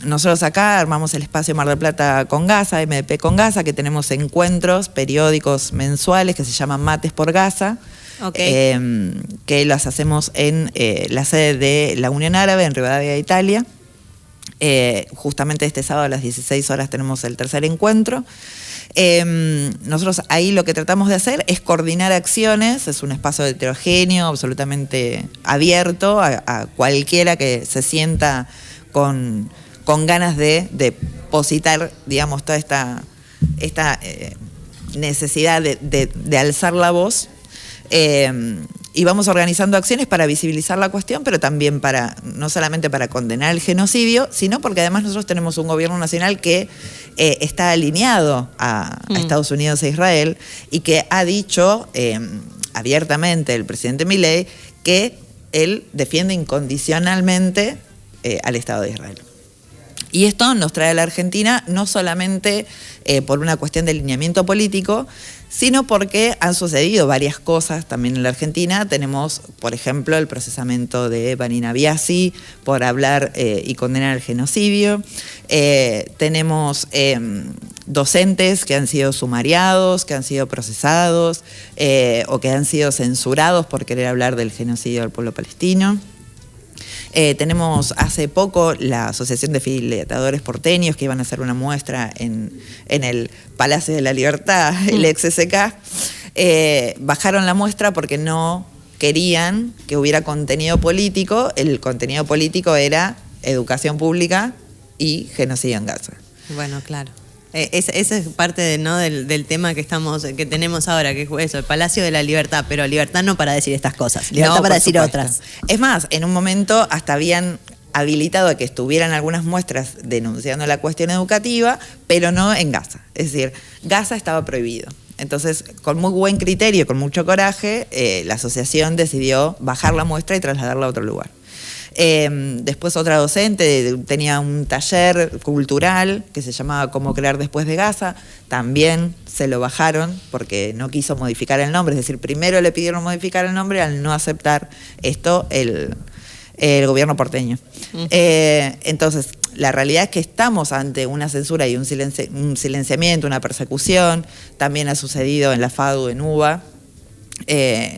Nosotros acá armamos el espacio Mar del Plata con Gaza, MDP con Gaza, que tenemos encuentros periódicos mensuales que se llaman Mates por Gaza. Okay. Que las hacemos en la sede de la Unión Árabe en Rivadavia, Italia. Justamente este sábado a las 16 horas tenemos el tercer encuentro. Nosotros ahí lo que tratamos de hacer es coordinar acciones, es un espacio heterogéneo, absolutamente abierto a cualquiera que se sienta con ganas de depositar, digamos, toda esta necesidad de alzar la voz. Y vamos organizando acciones para visibilizar la cuestión, pero también no solamente para condenar el genocidio, sino porque además nosotros tenemos un gobierno nacional que está alineado a Estados Unidos e Israel y que ha dicho abiertamente el presidente Milei que él defiende incondicionalmente al Estado de Israel. Y esto nos trae a la Argentina no solamente por una cuestión de alineamiento político, sino porque han sucedido varias cosas también en la Argentina. Tenemos, por ejemplo, el procesamiento de Vanina Biasi por hablar y condenar el genocidio. Tenemos docentes que han sido sumariados, que han sido procesados o que han sido censurados por querer hablar del genocidio del pueblo palestino. Tenemos hace poco la Asociación de Filetadores Porteños que iban a hacer una muestra en el Palacio de la Libertad, el ex-SK. Bajaron la muestra porque no querían que hubiera contenido político. El contenido político era educación pública y genocidio en Gaza. Bueno, claro. Esa es parte del tema que tenemos ahora, que es eso, el Palacio de la Libertad, pero libertad no para decir estas cosas, libertad para decir otras. Es más, en un momento hasta habían habilitado a que estuvieran algunas muestras denunciando la cuestión educativa, pero no en Gaza. Es decir, Gaza estaba prohibido. Entonces, con muy buen criterio, con mucho coraje, la asociación decidió bajar la muestra y trasladarla a otro lugar. Después otra docente tenía un taller cultural que se llamaba Cómo crear después de Gaza, también se lo bajaron porque no quiso modificar el nombre, es decir, primero le pidieron modificar el nombre al no aceptar esto el gobierno porteño. Entonces, la realidad es que estamos ante una censura y un silenciamiento, una persecución. También ha sucedido en la FADU en UBA,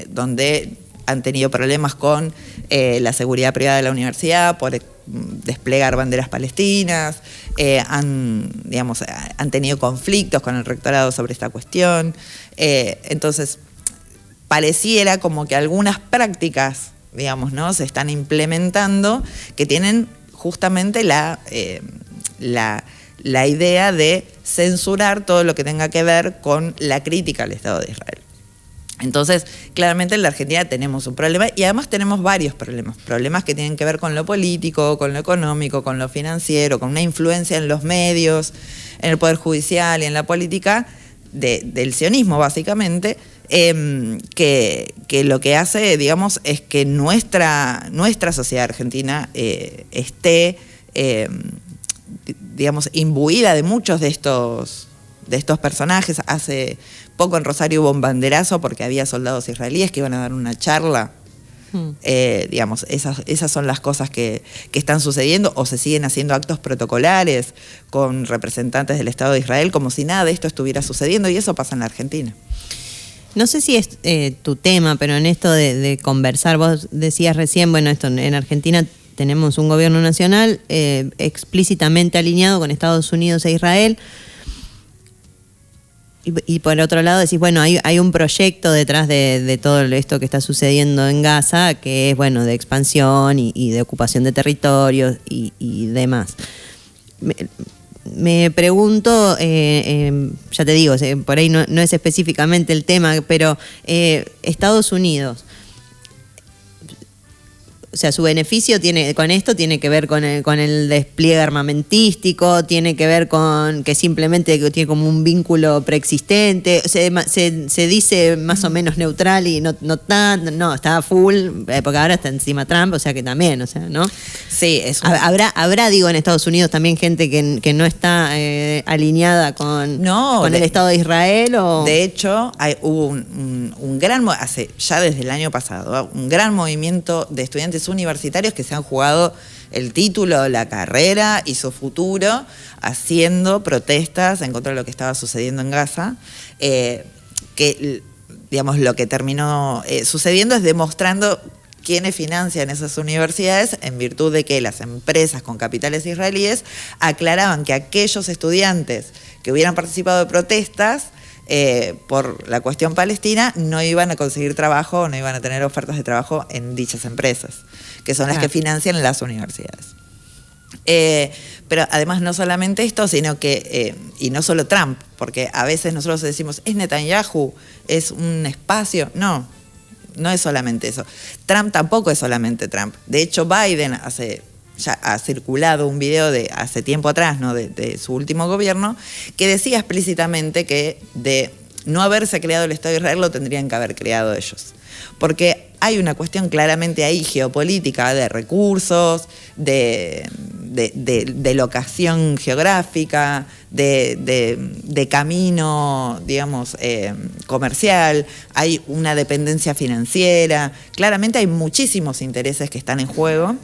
donde han tenido problemas con la seguridad privada de la universidad por desplegar banderas palestinas, han tenido conflictos con el rectorado sobre esta cuestión. Entonces, pareciera como que algunas prácticas, digamos, ¿no?, se están implementando que tienen justamente la idea de censurar todo lo que tenga que ver con la crítica al Estado de Israel. Entonces, claramente en la Argentina tenemos un problema y además tenemos varios problemas que tienen que ver con lo político, con lo económico, con lo financiero, con una influencia en los medios, en el Poder Judicial y en la política del sionismo, básicamente, que lo que hace, digamos, es que nuestra sociedad argentina esté, digamos, imbuida de muchos de estos personajes. Hace poco en Rosario hubo un banderazo porque había soldados israelíes que iban a dar una charla Digamos, esas son las cosas que están sucediendo, o se siguen haciendo actos protocolares con representantes del Estado de Israel como si nada de esto estuviera sucediendo, y eso pasa en la Argentina. No sé si es tu tema, pero en esto de conversar, vos decías recién, bueno, esto en Argentina tenemos un gobierno nacional explícitamente alineado con Estados Unidos e Israel. Y por otro lado decís, bueno, hay un proyecto detrás de todo esto que está sucediendo en Gaza, que es, bueno, de expansión y de ocupación de territorios y demás. Me pregunto, ya te digo, por ahí no es específicamente el tema, pero Estados Unidos, o sea, su beneficio con esto tiene que ver con el despliegue armamentístico, tiene que ver con que simplemente tiene como un vínculo preexistente, se dice más o menos neutral y no está full, porque ahora está encima Trump, o sea que también, o sea, ¿no? Sí, eso. Habrá, digo, en Estados Unidos también gente que no está alineada con el Estado de Israel, o... De hecho, hubo un gran, ya desde el año pasado, un gran movimiento de estudiantes universitarios que se han jugado el título, la carrera y su futuro haciendo protestas en contra de lo que estaba sucediendo en Gaza, que, digamos, lo que terminó sucediendo es demostrando quiénes financian esas universidades, en virtud de que las empresas con capitales israelíes aclaraban que aquellos estudiantes que hubieran participado de protestas por la cuestión palestina no iban a conseguir trabajo, no iban a tener ofertas de trabajo en dichas empresas, que son las que financian las universidades. Pero además no solamente esto, sino que, y no solo Trump, porque a veces nosotros decimos, ¿es Netanyahu? ¿Es un espacio? No es solamente eso. Trump tampoco es solamente Trump. De hecho, Biden ya ha circulado un video de hace tiempo atrás, ¿no? de su último gobierno, que decía explícitamente que de no haberse creado el Estado de Israel lo tendrían que haber creado ellos. Porque hay una cuestión claramente ahí geopolítica de recursos, de locación geográfica, de camino, digamos, comercial, hay una dependencia financiera, claramente hay muchísimos intereses que están en juego.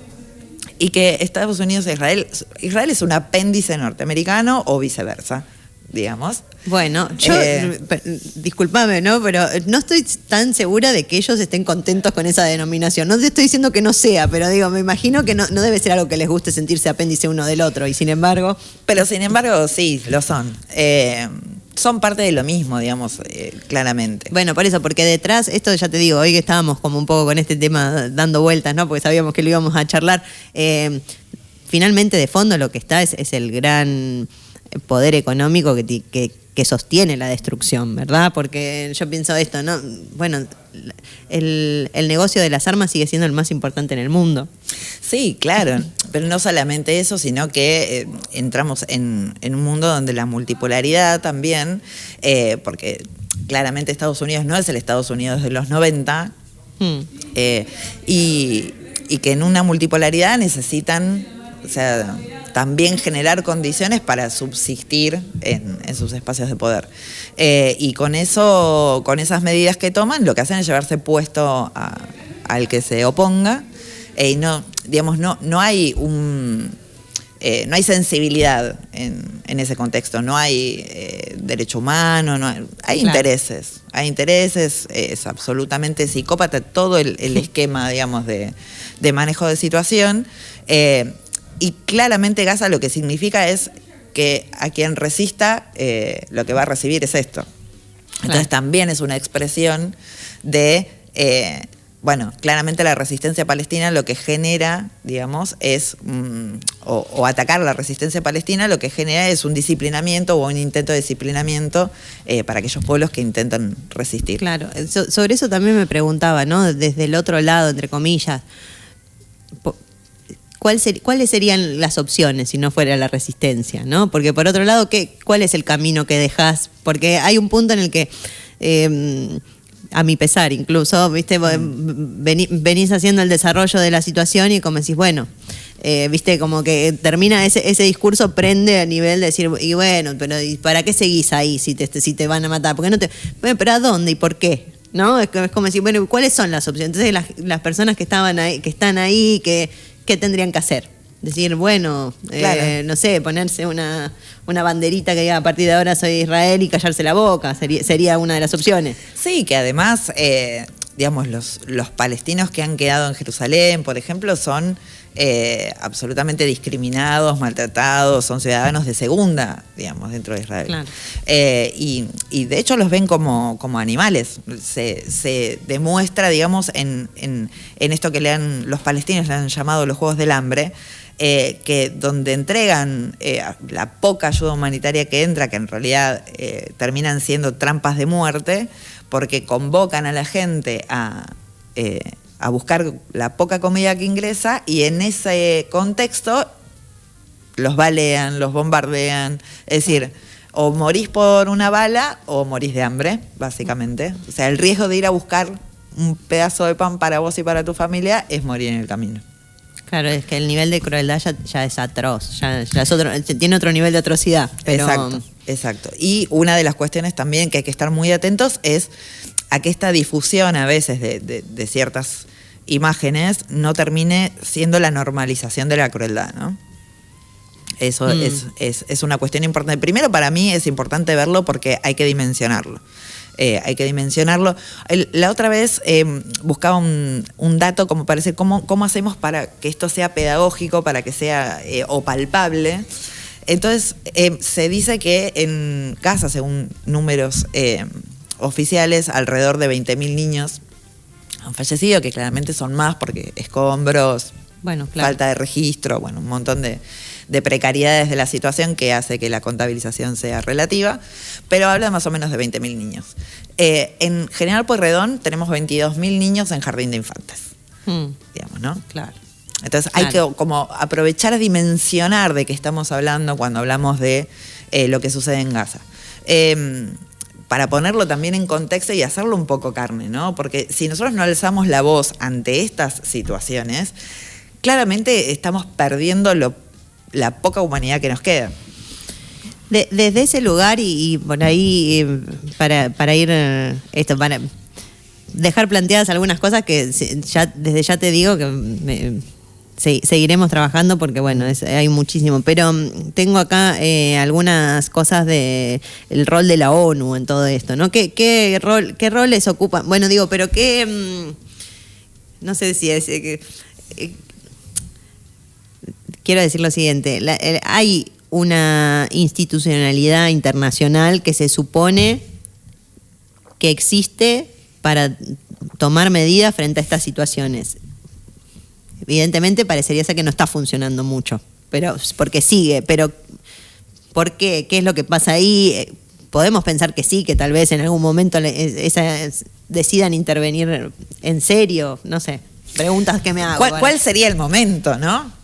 Y que Estados Unidos e Israel es un apéndice norteamericano o viceversa, digamos. Bueno, yo, discúlpame, ¿no? Pero no estoy tan segura de que ellos estén contentos con esa denominación. No te estoy diciendo que no sea, pero digo, me imagino que no debe ser algo que les guste sentirse apéndice uno del otro, y sin embargo... Pero sin embargo, sí, lo son. Son parte de lo mismo, digamos, claramente. Bueno, por eso, porque detrás, esto ya te digo, hoy que estábamos como un poco con este tema dando vueltas, ¿no? Porque sabíamos que lo íbamos a charlar. Finalmente, de fondo, lo que está es el gran poder económico que sostiene la destrucción, ¿verdad? Porque yo pienso esto, ¿no? Bueno, el negocio de las armas sigue siendo el más importante en el mundo. Sí, claro, pero no solamente eso, sino que entramos en un mundo donde la multipolaridad también, porque claramente Estados Unidos no es el Estados Unidos de los 90, y que en una multipolaridad necesitan, o sea, también generar condiciones para subsistir en sus espacios de poder. Y con esas medidas que toman, lo que hacen es llevarse puesto al que se oponga, y no, digamos, no hay no hay sensibilidad en ese contexto, no hay derecho humano, hay intereses. Hay intereses, es absolutamente psicópata todo el esquema, digamos, de manejo de situación. Y claramente Gaza lo que significa es que a quien resista lo que va a recibir es esto. Entonces también es una expresión de, bueno, claramente la resistencia palestina lo que genera, digamos, es, o atacar la resistencia palestina lo que genera es un disciplinamiento o un intento de disciplinamiento para aquellos pueblos que intentan resistir. Claro, sobre eso también me preguntaba, ¿no? Desde el otro lado, entre comillas, ¿cuáles serían las opciones si no fuera la resistencia, ¿no? Porque por otro lado, ¿cuál es el camino que dejás? Porque hay un punto en el que, a mi pesar incluso, ¿viste? Venís haciendo el desarrollo de la situación y como decís, bueno, ¿viste? Como que termina ese discurso, prende a nivel de decir, y bueno, pero ¿y para qué seguís ahí si te van a matar? ¿Por qué no te...? Bueno, pero ¿a dónde y por qué? ¿no? Es como decir, bueno, ¿cuáles son las opciones? Entonces las personas que estaban ahí, que están ahí, ¿qué tendrían que hacer? Decir, bueno, claro. No sé, ponerse una banderita que diga a partir de ahora soy Israel y callarse la boca, sería una de las opciones. Sí, que además, digamos, los palestinos que han quedado en Jerusalén, por ejemplo, son absolutamente discriminados, maltratados, son ciudadanos de segunda, digamos, dentro de Israel. Claro. Y de hecho los ven como animales. Se demuestra, digamos, en esto que los palestinos le han llamado los Juegos del Hambre, que donde entregan la poca ayuda humanitaria que entra, que en realidad terminan siendo trampas de muerte, porque convocan a la gente a buscar la poca comida que ingresa, y en ese contexto los balean, los bombardean. Es decir, o morís por una bala o morís de hambre, básicamente. O sea, el riesgo de ir a buscar un pedazo de pan para vos y para tu familia es morir en el camino. Claro, es que el nivel de crueldad ya es atroz, ya es tiene otro nivel de atrocidad. Pero... Exacto. Y una de las cuestiones también que hay que estar muy atentos es a que esta difusión a veces de ciertas imágenes no termine siendo la normalización de la crueldad, ¿no? Eso es una cuestión importante. Primero, para mí es importante verlo porque hay que dimensionarlo. La otra vez buscaba un dato como para decir cómo hacemos para que esto sea pedagógico, para que sea o palpable. Entonces, se dice que en Gaza, según números oficiales, alrededor de 20.000 niños han fallecido, que claramente son más porque escombros, bueno, claro, falta de registro, bueno, un montón de precariedades de la situación que hace que la contabilización sea relativa, pero habla más o menos de 20.000 niños. En General Pueyrredón tenemos 22.000 niños en jardín de infantes, digamos, ¿no? Claro. Entonces hay que como aprovechar, dimensionar de qué estamos hablando cuando hablamos de lo que sucede en Gaza. Para ponerlo también en contexto y hacerlo un poco carne, ¿no? Porque si nosotros no alzamos la voz ante estas situaciones, claramente estamos perdiendo la poca humanidad que nos queda. Desde ese lugar y por ahí, para ir para dejar planteadas algunas cosas que desde ya te digo que seguiremos trabajando porque bueno, hay muchísimo, pero tengo acá algunas cosas de el rol de la ONU en todo esto, ¿no? ¿Qué roles ocupan? Bueno, digo, pero no sé si es quiero decir lo siguiente, hay una institucionalidad internacional que se supone que existe para tomar medidas frente a estas situaciones. Evidentemente parecería ser que no está funcionando mucho, pero porque sigue, pero ¿por qué? ¿Qué es lo que pasa ahí? Podemos pensar que sí, que tal vez en algún momento decidan intervenir en serio, no sé, preguntas que me hago. ¿Cuál sería el momento, no?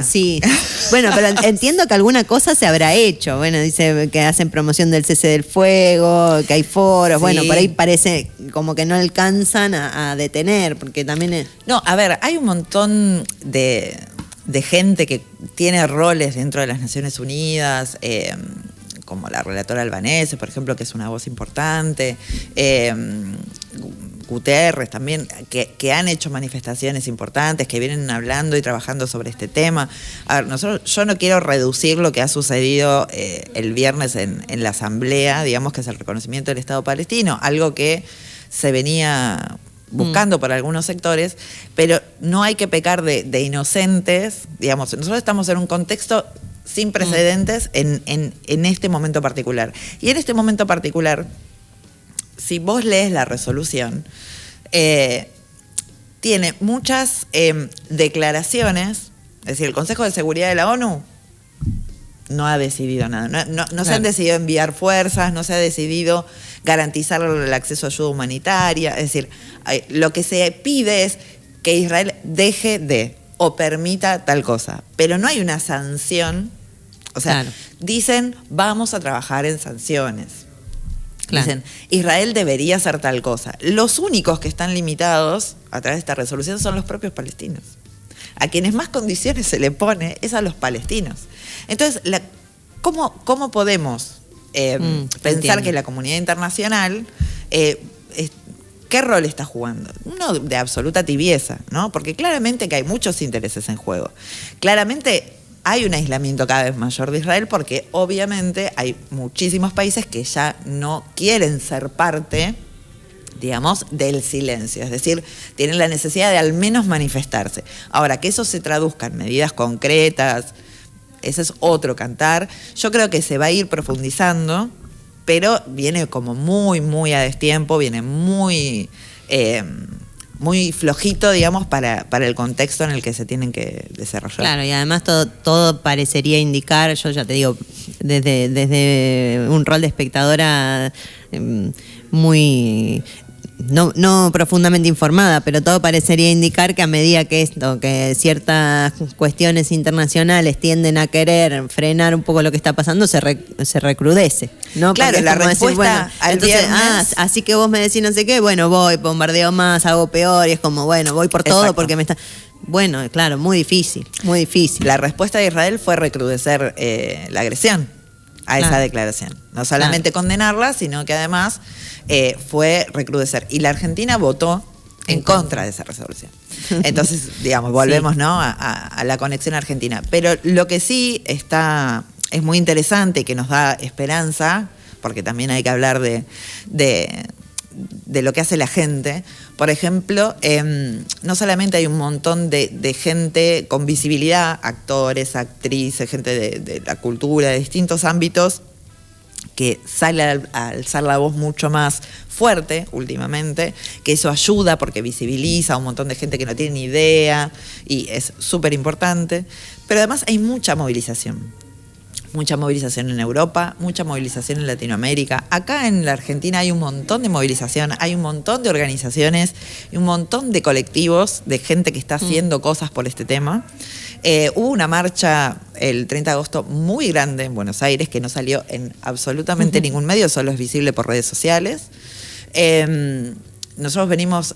Sí. Bueno, pero entiendo que alguna cosa se habrá hecho. Bueno, dice que hacen promoción del cese del fuego, que hay foros. Sí. Bueno, por ahí parece como que no alcanzan a detener, porque también es... No, a ver, hay un montón de gente que tiene roles dentro de las Naciones Unidas, como la relatora albanesa, por ejemplo, que es una voz importante, Guterres también, que han hecho manifestaciones importantes, que vienen hablando y trabajando sobre este tema. A ver, yo no quiero reducir lo que ha sucedido el viernes en la Asamblea, digamos que es el reconocimiento del Estado palestino, algo que se venía buscando por algunos sectores, pero no hay que pecar de inocentes, digamos. Nosotros estamos en un contexto sin precedentes en este momento particular. Y en este momento particular, si vos lees la resolución, tiene muchas declaraciones, es decir, el Consejo de Seguridad de la ONU no ha decidido nada, no se han decidido enviar fuerzas, no se ha decidido garantizar el acceso a ayuda humanitaria, es decir, lo que se pide es que Israel deje de o permita tal cosa, pero no hay una sanción, o sea, dicen vamos a trabajar en sanciones. Claro. Dicen, Israel debería hacer tal cosa. Los únicos que están limitados a través de esta resolución son los propios palestinos. A quienes más condiciones se le pone es a los palestinos. Entonces, ¿cómo podemos pensar que la comunidad internacional ¿qué rol está jugando? Uno de absoluta tibieza, ¿no? Porque claramente que hay muchos intereses en juego. Claramente hay un aislamiento cada vez mayor de Israel porque obviamente hay muchísimos países que ya no quieren ser parte, digamos, del silencio. Es decir, tienen la necesidad de al menos manifestarse. Ahora, que eso se traduzca en medidas concretas, ese es otro cantar. Yo creo que se va a ir profundizando, pero viene como muy, muy a destiempo, viene muy flojito, digamos, para el contexto en el que se tienen que desarrollar. Claro, y además todo parecería indicar, yo ya te digo, desde un rol de espectadora muy... No profundamente informada, pero todo parecería indicar que a medida que ciertas cuestiones internacionales tienden a querer frenar un poco lo que está pasando, se recrudece, ¿no? Claro, porque la respuesta al viernes... así que vos me decís no sé qué, bueno, voy, bombardeo más, hago peor, y es como, bueno, voy por todo. Exacto. Porque me está... Bueno, claro, muy difícil. La respuesta de Israel fue recrudecer la agresión a esa declaración. No solamente condenarla, sino que además fue recrudecer. Y la Argentina votó en contra de esa resolución. Entonces, digamos, volvemos, ¿no? a la conexión argentina. Pero lo que sí es muy interesante, que nos da esperanza, porque también hay que hablar de lo que hace la gente. Por ejemplo, no solamente hay un montón de gente con visibilidad, actores, actrices, gente de la cultura, de distintos ámbitos, que sale a alzar la voz mucho más fuerte últimamente, que eso ayuda porque visibiliza a un montón de gente que no tiene ni idea y es súper importante. Pero además hay mucha movilización en Europa, mucha movilización en Latinoamérica. Acá en la Argentina hay un montón de movilización, hay un montón de organizaciones y un montón de colectivos de gente que está haciendo cosas por este tema. Hubo una marcha el 30 de agosto muy grande en Buenos Aires que no salió en absolutamente ningún medio, solo es visible por redes sociales. Nosotros venimos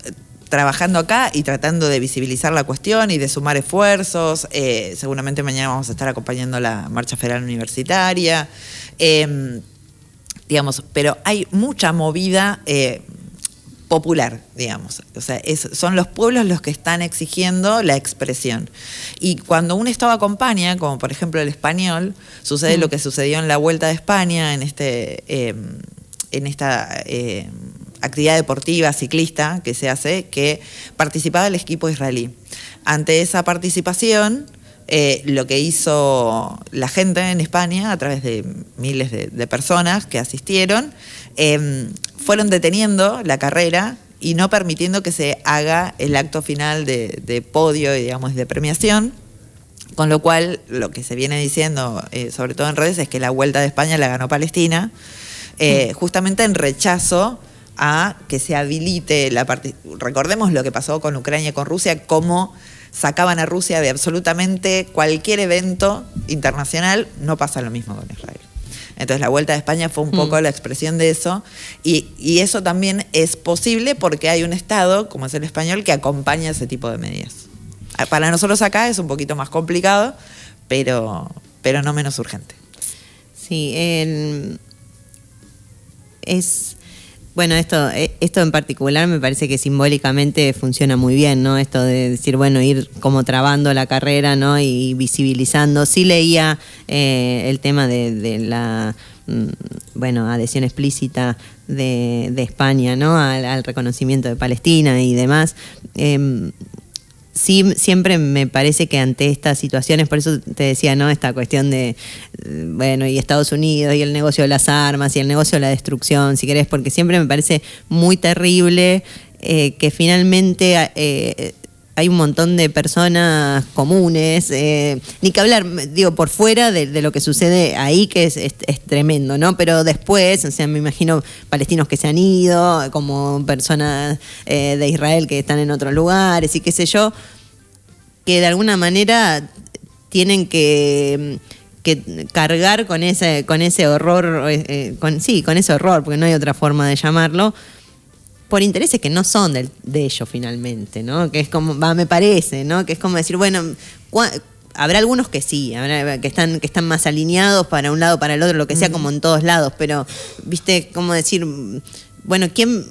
trabajando acá y tratando de visibilizar la cuestión y de sumar esfuerzos. Seguramente mañana vamos a estar acompañando la Marcha Federal Universitaria. Digamos, pero hay mucha movida popular, digamos. O sea, son los pueblos los que están exigiendo la expresión. Y cuando un Estado acompaña, como por ejemplo el español, sucede lo que sucedió en la Vuelta de España, en esta actividad deportiva ciclista que se hace, que participaba el equipo israelí. Ante esa participación, lo que hizo la gente en España, a través de miles de personas que asistieron, fueron deteniendo la carrera y no permitiendo que se haga el acto final de podio y, digamos, de premiación. Con lo cual, lo que se viene diciendo, sobre todo en redes, es que la Vuelta de España la ganó Palestina, justamente en rechazo a que se habilite la participación. Recordemos lo que pasó con Ucrania y con Rusia, cómo sacaban a Rusia de absolutamente cualquier evento internacional. No pasa lo mismo con Israel. Entonces la Vuelta de España fue un poco la expresión de eso, y eso también es posible porque hay un Estado, como es el español, que acompaña ese tipo de medidas. Para nosotros acá es un poquito más complicado, pero no menos urgente. Sí, bueno, esto en particular me parece que simbólicamente funciona muy bien, ¿no? Esto de decir, bueno, ir como trabando la carrera, ¿no? Y visibilizando. Sí leía el tema de la, adhesión explícita de España, ¿no? Al reconocimiento de Palestina y demás. Sí, siempre me parece que ante estas situaciones, por eso te decía, ¿no? Esta cuestión de, y Estados Unidos y el negocio de las armas y el negocio de la destrucción, si querés, porque siempre me parece muy terrible que finalmente hay un montón de personas comunes, ni que hablar, digo, por fuera de lo que sucede ahí, que es tremendo, ¿no? Pero después, o sea, me imagino palestinos que se han ido, como personas de Israel que están en otros lugares y qué sé yo, que de alguna manera tienen que cargar con ese horror, con ese horror, porque no hay otra forma de llamarlo, por intereses que no son de ellos finalmente, ¿no? Que es como, me parece, ¿no? Que es como decir, bueno, habrá algunos que sí, que están más alineados para un lado, para el otro, lo que sea, como en todos lados, pero, viste, como decir, bueno, ¿quién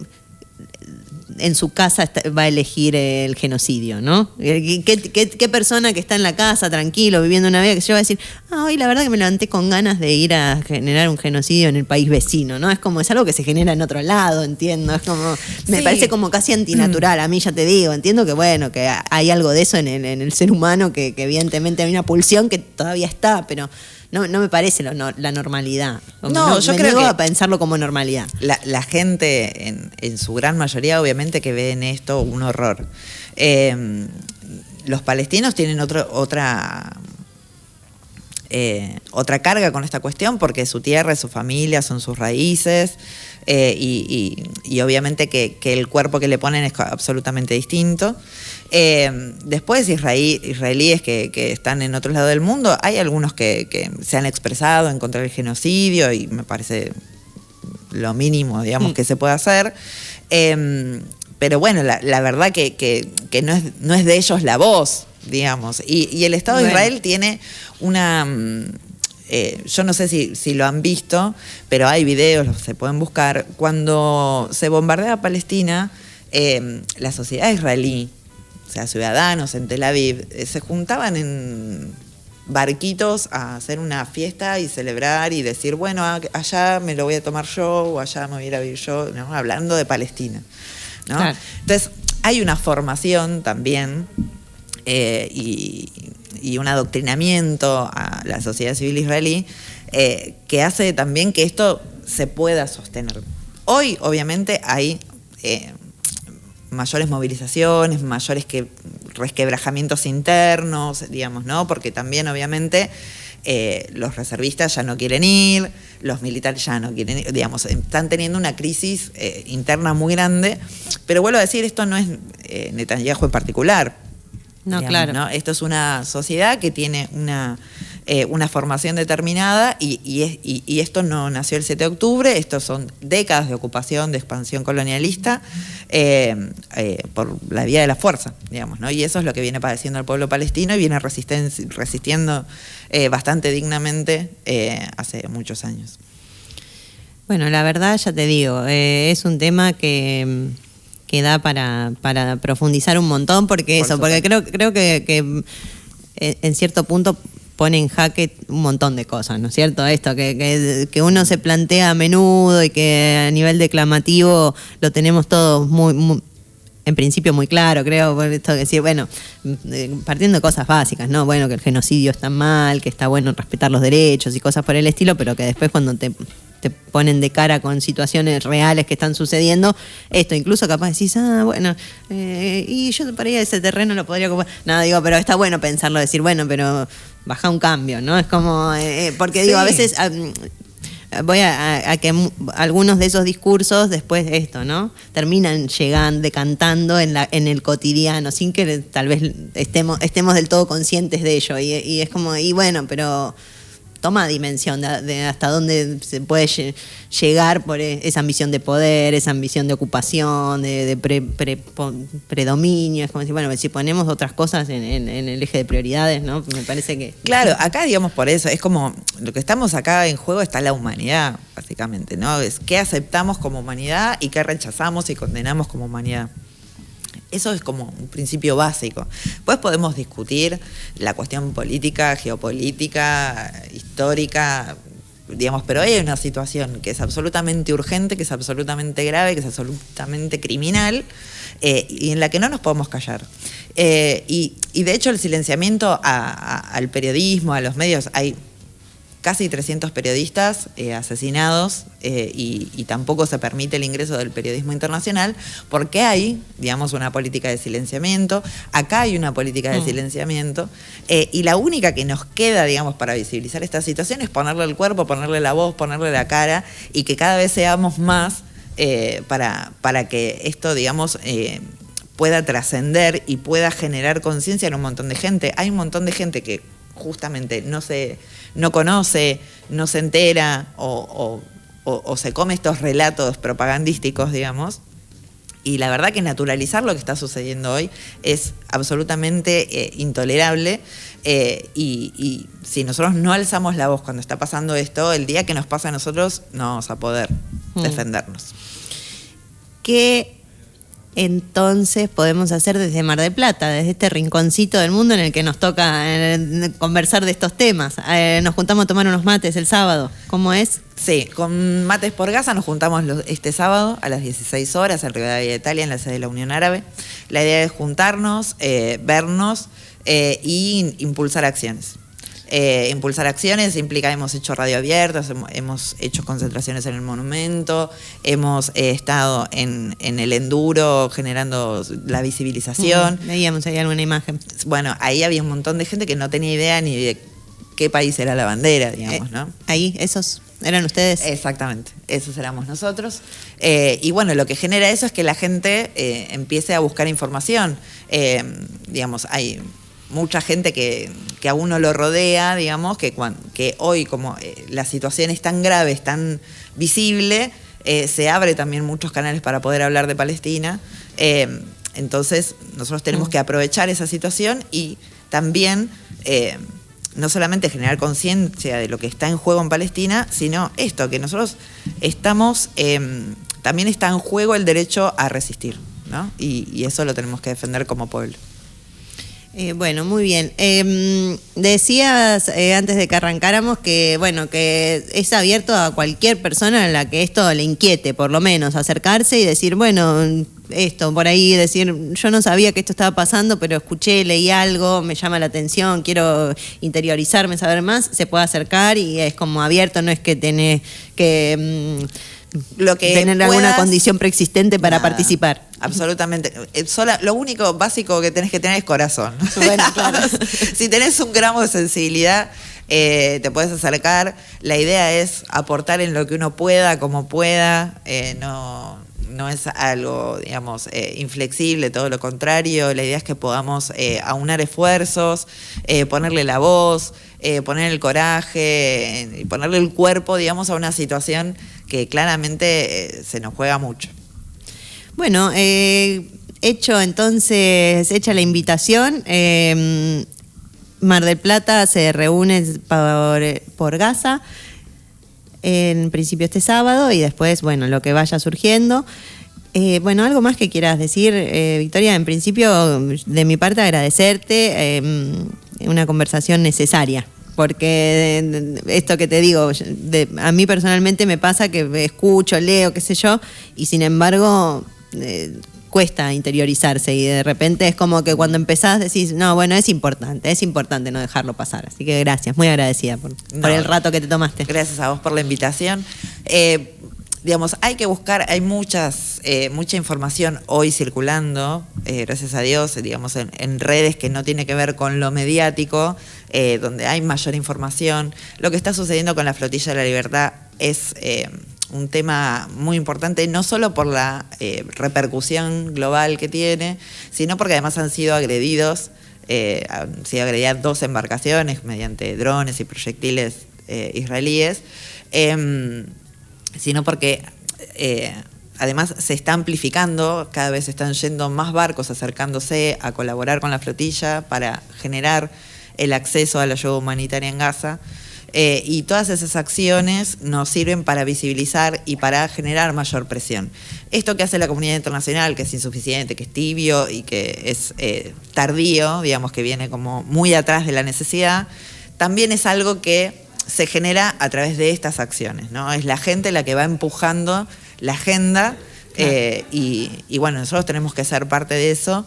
en su casa va a elegir el genocidio, ¿no? ¿Qué persona que está en la casa tranquilo viviendo una vida que se va a decir, hoy la verdad que me levanté con ganas de ir a generar un genocidio en el país vecino, ¿no? Es algo que se genera en otro lado, entiendo. Es como, me parece como casi antinatural. A mí ya te digo, entiendo que bueno, que hay algo de eso en el ser humano, que evidentemente hay una pulsión que todavía está, pero no me parece la normalidad. No, yo me creo niego que a pensarlo como normalidad. La gente, en su gran mayoría, obviamente que ve en esto un horror. Los palestinos tienen otra carga con esta cuestión, porque su tierra, es su familia, son sus raíces, y obviamente que el cuerpo que le ponen es absolutamente distinto. Después israelíes que están en otros lados del mundo, hay algunos que se han expresado en contra del genocidio, y me parece lo mínimo, digamos, que se puede hacer. Pero bueno, la verdad que no es de ellos la voz, digamos. Y el Estado de Israel tiene una... yo no sé si lo han visto, pero hay videos, se pueden buscar. Cuando se bombardea Palestina, la sociedad israelí, o sea, ciudadanos en Tel Aviv, se juntaban en barquitos a hacer una fiesta y celebrar y decir, bueno, allá me lo voy a tomar yo, o allá me voy a ir a vivir yo, ¿no? Hablando de Palestina, ¿no? Claro. Entonces, hay una formación también y un adoctrinamiento a la sociedad civil israelí que hace también que esto se pueda sostener. Hoy, obviamente, hay mayores movilizaciones, mayores resquebrajamientos internos, digamos, ¿no? Porque también, obviamente, los reservistas ya no quieren ir, los militares ya no quieren ir, digamos, están teniendo una crisis interna muy grande, pero vuelvo a decir, esto no es Netanyahu en particular. No, digamos, claro. ¿no? Esto es una sociedad que tiene una formación determinada y esto no nació el 7 de octubre, estos son décadas de ocupación, de expansión colonialista por la vía de la fuerza, digamos, ¿no? Y eso es lo que viene padeciendo el pueblo palestino y viene resistiendo bastante dignamente hace muchos años. Bueno, la verdad, ya te digo, es un tema que da para profundizar un montón, porque creo que en cierto punto pone en jaque un montón de cosas, ¿no es cierto? Esto que uno se plantea a menudo y que a nivel declamativo lo tenemos todos muy en principio muy claro, creo, por esto de decir, bueno, partiendo de cosas básicas, ¿no? Bueno, que el genocidio está mal, que está bueno respetar los derechos y cosas por el estilo, pero que después cuando te ponen de cara con situaciones reales que están sucediendo, esto incluso capaz decís, bueno, y yo para ir a ese terreno lo podría ocupar. No, digo, pero está bueno pensarlo, decir, bueno, pero baja un cambio, ¿no? Es como, porque digo, a veces voy a que algunos de esos discursos después de esto, ¿no? Terminan decantando en el cotidiano, sin que tal vez estemos del todo conscientes de ello. Y es como, y bueno, pero toma dimensión de hasta dónde se puede llegar por esa ambición de poder, esa ambición de ocupación, de predominio. Es como decir, bueno, si ponemos otras cosas en el eje de prioridades, ¿no? Me parece que... Claro, acá, digamos, por eso, es como, lo que estamos acá en juego está la humanidad, básicamente, ¿no? Es qué aceptamos como humanidad y qué rechazamos y condenamos como humanidad. Eso es como un principio básico. Después podemos discutir la cuestión política, geopolítica, histórica, digamos, pero hay una situación que es absolutamente urgente, que es absolutamente grave, que es absolutamente criminal, y en la que no nos podemos callar. Y de hecho el silenciamiento al periodismo, a los medios, hay casi 300 periodistas asesinados y tampoco se permite el ingreso del periodismo internacional porque hay, digamos, una política de silenciamiento, acá hay una política de silenciamiento y la única que nos queda, digamos, para visibilizar esta situación es ponerle el cuerpo, ponerle la voz, ponerle la cara y que cada vez seamos más para que esto, digamos, pueda trascender y pueda generar conciencia en un montón de gente. Hay un montón de gente que justamente no conoce, no se entera o se come estos relatos propagandísticos, digamos. Y la verdad que naturalizar lo que está sucediendo hoy es absolutamente intolerable. Y si nosotros no alzamos la voz cuando está pasando esto, el día que nos pasa a nosotros no vamos a poder defendernos. ¿Qué entonces podemos hacer desde Mar del Plata, desde este rinconcito del mundo en el que nos toca conversar de estos temas. Nos juntamos a tomar unos mates el sábado. ¿Cómo es? Sí, con Mates por Gaza nos juntamos este sábado a las 16 horas en Rivadavia de Italia, en la sede de la Unión Árabe. La idea es juntarnos, vernos e impulsar acciones. Impulsar acciones implica, hemos hecho radio abiertas, hemos hecho concentraciones en el monumento, hemos estado en el enduro generando la visibilización. Veíamos ahí alguna imagen. Bueno, ahí había un montón de gente que no tenía idea ni de qué país era la bandera, digamos, ¿no? Ahí, esos eran ustedes. Exactamente, esos éramos nosotros. Y bueno, lo que genera eso es que la gente empiece a buscar información. Digamos, hay mucha gente que a uno lo rodea, digamos, que hoy como la situación es tan grave, es tan visible, se abre también muchos canales para poder hablar de Palestina. Entonces nosotros tenemos que aprovechar esa situación y también no solamente generar conciencia de lo que está en juego en Palestina, sino esto, que nosotros estamos, también está en juego el derecho a resistir, ¿no? Y eso lo tenemos que defender como pueblo. Bueno, muy bien. Decías antes de que arrancáramos que, bueno, que es abierto a cualquier persona a la que esto le inquiete, por lo menos, acercarse y decir, bueno, esto, por ahí decir, yo no sabía que esto estaba pasando, pero escuché, leí algo, me llama la atención, quiero interiorizarme, saber más, se puede acercar y es como abierto, no es que tenés que tener alguna condición preexistente para participar. Absolutamente. Lo único básico que tenés que tener es corazón. Bueno, claro. Si tenés un gramo de sensibilidad, te puedes acercar. La idea es aportar en lo que uno pueda, como pueda. No es algo, digamos, inflexible, todo lo contrario. La idea es que podamos aunar esfuerzos, ponerle la voz, poner el coraje, y ponerle el cuerpo, digamos, a una situación que claramente se nos juega mucho. Bueno, hecha la invitación, Mar del Plata se reúne por Gaza, en principio este sábado y después, bueno, lo que vaya surgiendo. Bueno, algo más que quieras decir, Victoria. En principio, de mi parte, agradecerte, una conversación necesaria. Porque esto que te digo, a mí personalmente me pasa que escucho, leo, qué sé yo, y sin embargo cuesta interiorizarse y de repente es como que cuando empezás decís, no, bueno, es importante no dejarlo pasar. Así que gracias, muy agradecida por el rato que te tomaste. Gracias a vos por la invitación. Digamos, hay que buscar, hay mucha información hoy circulando, gracias a Dios, digamos, en redes que no tiene que ver con lo mediático, donde hay mayor información. Lo que está sucediendo con la Flotilla de la Libertad es un tema muy importante, no solo por la repercusión global que tiene, sino porque además han sido agredidas 2 embarcaciones mediante drones y proyectiles israelíes, sino porque además se está amplificando, cada vez están yendo más barcos acercándose a colaborar con la flotilla para generar el acceso a la ayuda humanitaria en Gaza. Y todas esas acciones nos sirven para visibilizar y para generar mayor presión. Esto que hace la comunidad internacional, que es insuficiente, que es tibio y que es tardío, digamos, que viene como muy atrás de la necesidad, también es algo que se genera a través de estas acciones, ¿no? Es la gente la que va empujando la agenda, y bueno, nosotros tenemos que ser parte de eso.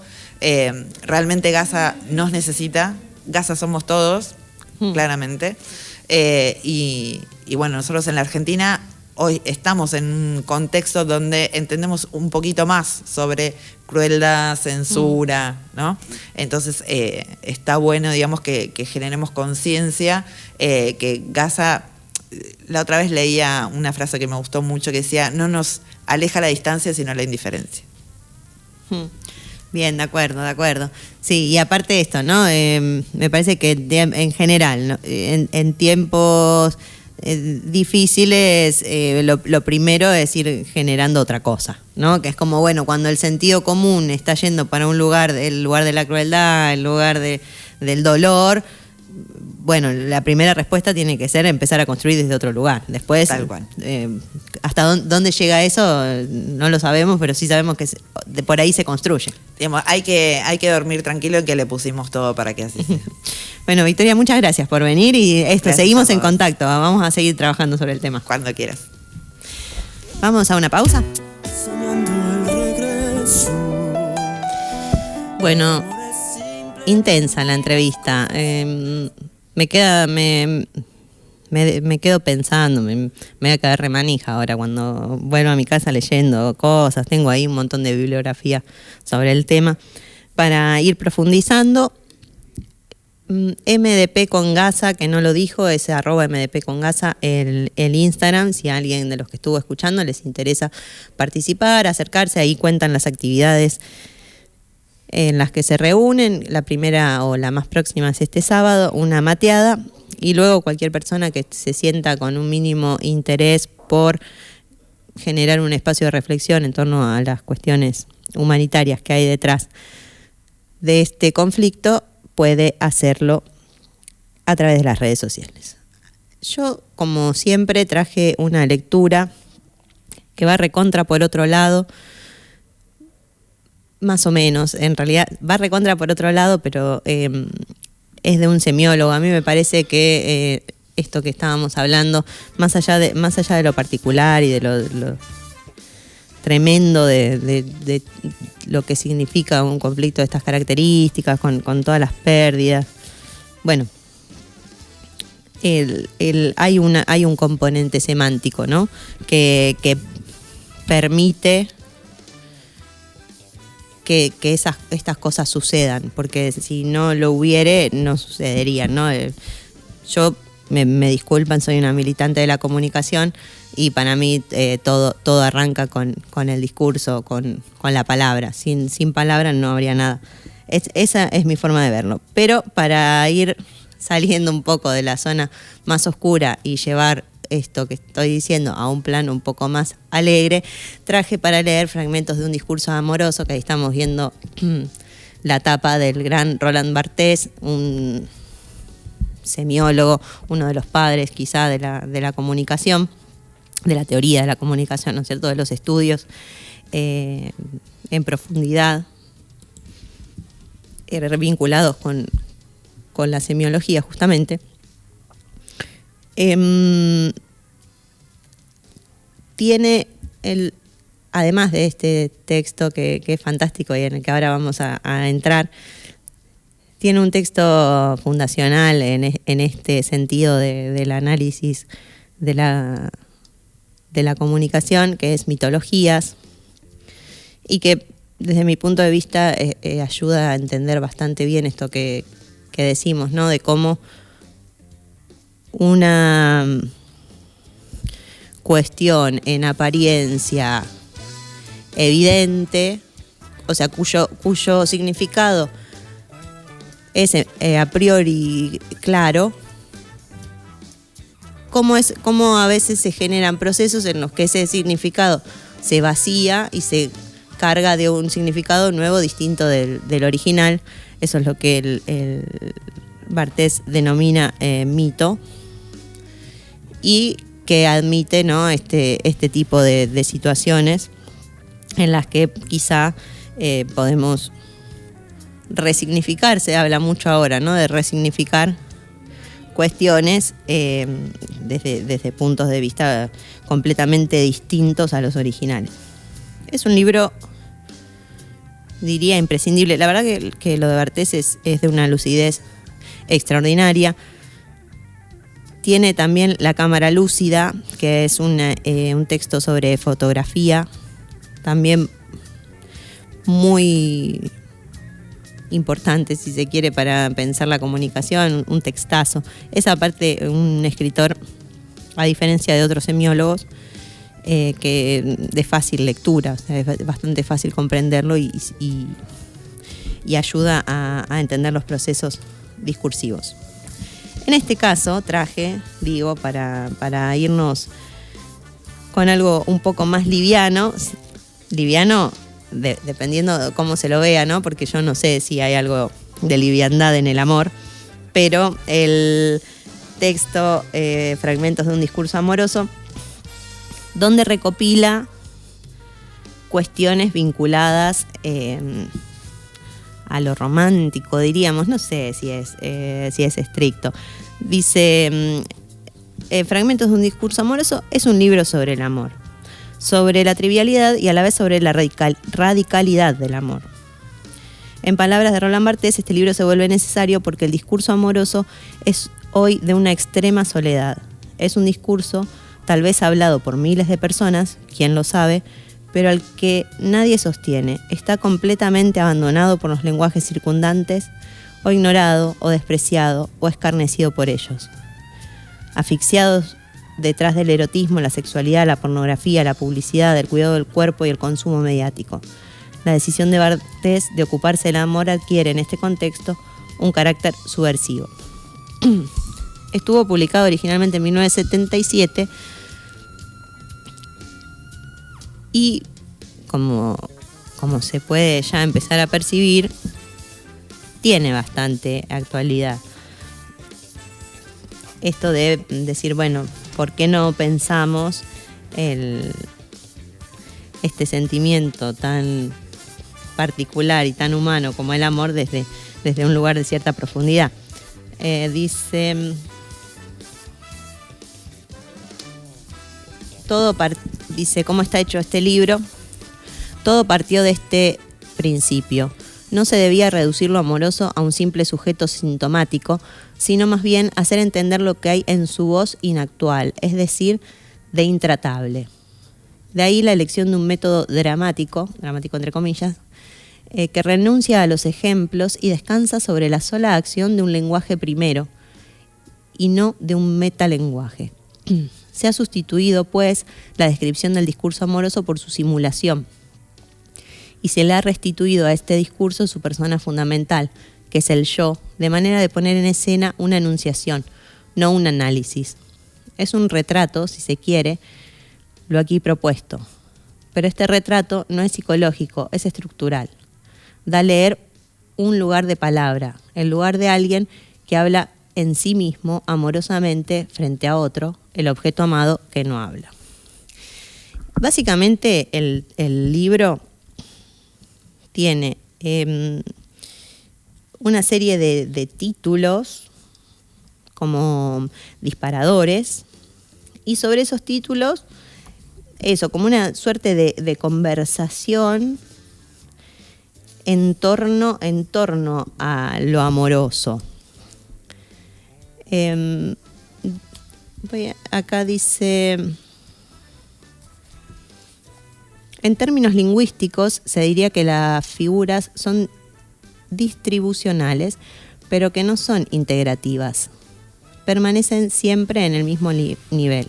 Realmente Gaza nos necesita, Gaza somos todos, claramente. Y bueno, nosotros en la Argentina hoy estamos en un contexto donde entendemos un poquito más sobre crueldad, censura, ¿no? Entonces está bueno, digamos, que generemos conciencia, que Gaza, la otra vez leía una frase que me gustó mucho que decía, no nos aleja la distancia sino la indiferencia. Bien, de acuerdo. Sí, y aparte de esto, ¿no? Me parece que en general, ¿no? En tiempos difíciles, lo primero es ir generando otra cosa, ¿no? Que es como, bueno, cuando el sentido común está yendo para un lugar, el lugar de la crueldad, el lugar del dolor, bueno, la primera respuesta tiene que ser empezar a construir desde otro lugar. Después, hasta dónde llega eso no lo sabemos, pero sí sabemos que por ahí se construye. Digamos, hay que dormir tranquilo en que le pusimos todo para que así sea. Bueno, Victoria, muchas gracias por venir y Gracias seguimos a en vos. contacto. Vamos a seguir trabajando sobre el tema. Cuando quieras. Vamos a una pausa. Bueno, intensa la entrevista. Me quedo pensando, me voy a quedar remanija ahora cuando vuelvo a mi casa leyendo cosas. Tengo ahí un montón de bibliografía sobre el tema para ir profundizando. MDP con Gaza, que no lo dijo, es @MDP con Gaza el Instagram. Si a alguien de los que estuvo escuchando les interesa participar, acercarse, ahí cuentan las actividades en las que se reúnen. La primera o la más próxima es este sábado, una mateada, y luego cualquier persona que se sienta con un mínimo interés por generar un espacio de reflexión en torno a las cuestiones humanitarias que hay detrás de este conflicto puede hacerlo a través de las redes sociales. Yo, como siempre, traje una lectura que va recontra por otro lado, más o menos, en realidad va recontra por otro lado, pero es de un semiólogo. A mí me parece que esto que estábamos hablando, más allá de lo particular y de lo tremendo de lo que significa un conflicto de estas características, con todas las pérdidas. Bueno, hay un componente semántico, ¿no? que permite que estas cosas sucedan, porque si no lo hubiere, no sucederían, ¿no? Yo me disculpan, soy una militante de la comunicación y para mí todo arranca con el discurso, con la palabra. Sin palabra no habría nada. Esa es mi forma de verlo. Pero para ir saliendo un poco de la zona más oscura y llevar esto que estoy diciendo a un plano un poco más alegre, traje para leer fragmentos de un discurso amoroso, que ahí estamos viendo la tapa del gran Roland Barthes, un semiólogo, uno de los padres quizá de la comunicación, de la teoría de la comunicación, ¿no es cierto?, de los estudios en profundidad vinculados con la semiología justamente. Tiene además de este texto que es fantástico y en el que ahora vamos a entrar, tiene un texto fundacional en este sentido del análisis de la comunicación, que es Mitologías, y que desde mi punto de vista ayuda a entender bastante bien esto que decimos, ¿no? De cómo una cuestión en apariencia evidente, o sea, cuyo significado es a priori claro, cómo a veces se generan procesos en los que ese significado se vacía y se carga de un significado nuevo distinto del original. Eso es lo que el Barthes denomina mito, y que admite, ¿no?, este tipo de situaciones en las que quizá podemos resignificar. Se habla mucho ahora, ¿no?, de resignificar cuestiones desde puntos de vista completamente distintos a los originales. Es un libro, diría, imprescindible. La verdad que lo de Barthes es de una lucidez extraordinaria. Tiene también La cámara lúcida, que es un texto sobre fotografía, también muy importante, si se quiere, para pensar la comunicación, un textazo. Es aparte un escritor, a diferencia de otros semiólogos, que de fácil lectura, o sea, es bastante fácil comprenderlo y ayuda a entender los procesos discursivos. En este caso traje, para irnos con algo un poco más liviano dependiendo de cómo se lo vea, ¿no? Porque yo no sé si hay algo de liviandad en el amor, pero el texto Fragmentos de un discurso amoroso donde recopila cuestiones vinculadas a lo romántico, diríamos, no sé si es estricto. Dice, Fragmentos de un discurso amoroso es un libro sobre el amor, sobre la trivialidad y a la vez sobre la radicalidad del amor. En palabras de Roland Barthes, este libro se vuelve necesario porque el discurso amoroso es hoy de una extrema soledad. Es un discurso tal vez hablado por miles de personas, quién lo sabe, pero al que nadie sostiene. Está completamente abandonado por los lenguajes circundantes, o ignorado, o despreciado, o escarnecido por ellos. Asfixiados detrás del erotismo, la sexualidad, la pornografía, la publicidad, el cuidado del cuerpo y el consumo mediático. La decisión de Barthes de ocuparse del amor adquiere en este contexto un carácter subversivo. Estuvo publicado originalmente en 1977 y, como se puede ya empezar a percibir, tiene bastante actualidad. Esto de decir, bueno, ¿por qué no pensamos este sentimiento tan particular y tan humano como el amor desde un lugar de cierta profundidad? Dice, dice, ¿cómo está hecho este libro? Todo partió de este principio. No se debía reducir lo amoroso a un simple sujeto sintomático, sino más bien hacer entender lo que hay en su voz inactual, es decir, de intratable. De ahí la elección de un método dramático entre comillas, que renuncia a los ejemplos y descansa sobre la sola acción de un lenguaje primero y no de un metalenguaje. Se ha sustituido, pues, la descripción del discurso amoroso por su simulación y se le ha restituido a este discurso su persona fundamental, que es el yo, de manera de poner en escena una enunciación, no un análisis. Es un retrato, si se quiere, lo aquí propuesto. Pero este retrato no es psicológico, es estructural. Da a leer un lugar de palabra, el lugar de alguien que habla en sí mismo amorosamente frente a otro, el objeto amado que no habla. Básicamente el libro tiene una serie de títulos como disparadores y sobre esos títulos, eso, como una suerte de conversación en torno a lo amoroso. Acá dice, en términos lingüísticos se diría que las figuras son distribucionales, pero que no son integrativas. Permanecen siempre en el mismo nivel.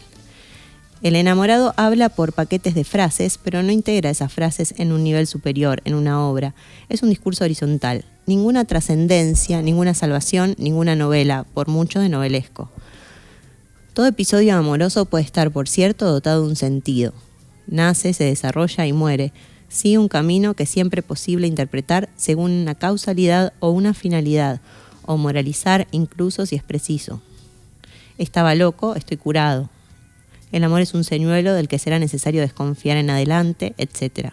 El enamorado habla por paquetes de frases, pero no integra esas frases en un nivel superior, en una obra. Es un discurso horizontal. Ninguna trascendencia, ninguna salvación, ninguna novela, por mucho de novelesco. Todo episodio amoroso puede estar, por cierto, dotado de un sentido. Nace, se desarrolla y muere. Sigue un camino que siempre es posible interpretar según una causalidad o una finalidad, o moralizar incluso si es preciso. Estaba loco, estoy curado. El amor es un señuelo del que será necesario desconfiar en adelante, etc.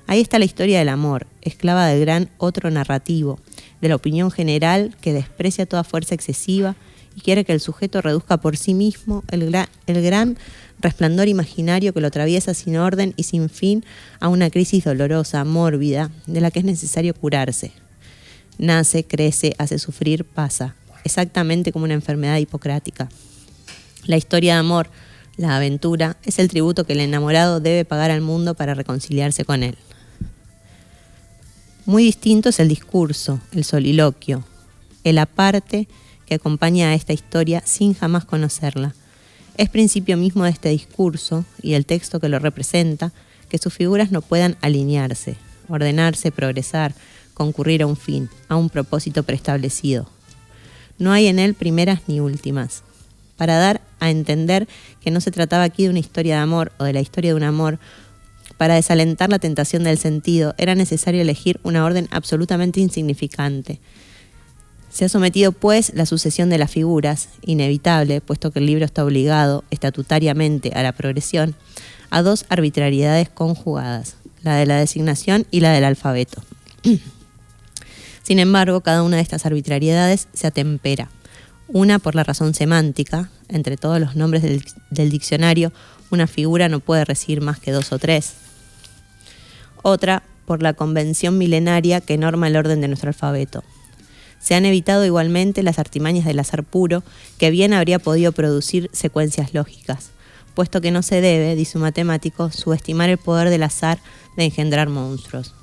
Ahí está la historia del amor, esclava del gran otro narrativo, de la opinión general que desprecia toda fuerza excesiva y quiere que el sujeto reduzca por sí mismo el gran resplandor imaginario que lo atraviesa sin orden y sin fin a una crisis dolorosa, mórbida, de la que es necesario curarse. Nace, crece, hace sufrir, pasa, exactamente como una enfermedad hipocrática. La historia de amor, la aventura, es el tributo que el enamorado debe pagar al mundo para reconciliarse con él. Muy distinto es el discurso, el soliloquio, el aparte que acompaña a esta historia sin jamás conocerla. Es principio mismo de este discurso y el texto que lo representa que sus figuras no puedan alinearse, ordenarse, progresar, concurrir a un fin, a un propósito preestablecido. No hay en él primeras ni últimas. Para dar a entender que no se trataba aquí de una historia de amor o de la historia de un amor, para desalentar la tentación del sentido, era necesario elegir una orden absolutamente insignificante. Se ha sometido, pues, la sucesión de las figuras, inevitable, puesto que el libro está obligado estatutariamente a la progresión, a dos arbitrariedades conjugadas, la de la designación y la del alfabeto. Sin embargo, cada una de estas arbitrariedades se atempera. Una por la razón semántica, entre todos los nombres del diccionario, una figura no puede recibir más que 2 o 3. Otra por la convención milenaria que norma el orden de nuestro alfabeto. Se han evitado igualmente las artimañas del azar puro, que bien habría podido producir secuencias lógicas, puesto que no se debe, dice un matemático, subestimar el poder del azar de engendrar monstruos.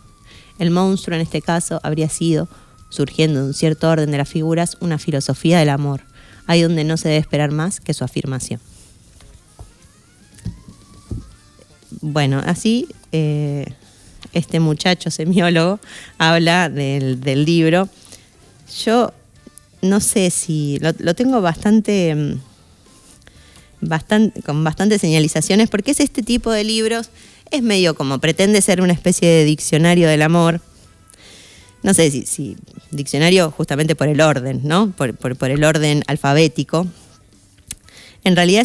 El monstruo en este caso habría sido, surgiendo de un cierto orden de las figuras, una filosofía del amor, ahí donde no se debe esperar más que su afirmación. Bueno, así este muchacho semiólogo habla del libro. Yo no sé si lo tengo con bastantes señalizaciones, porque es este tipo de libros, es medio como pretende ser una especie de diccionario del amor. No sé si diccionario justamente por el orden, ¿no? Por el orden alfabético. En realidad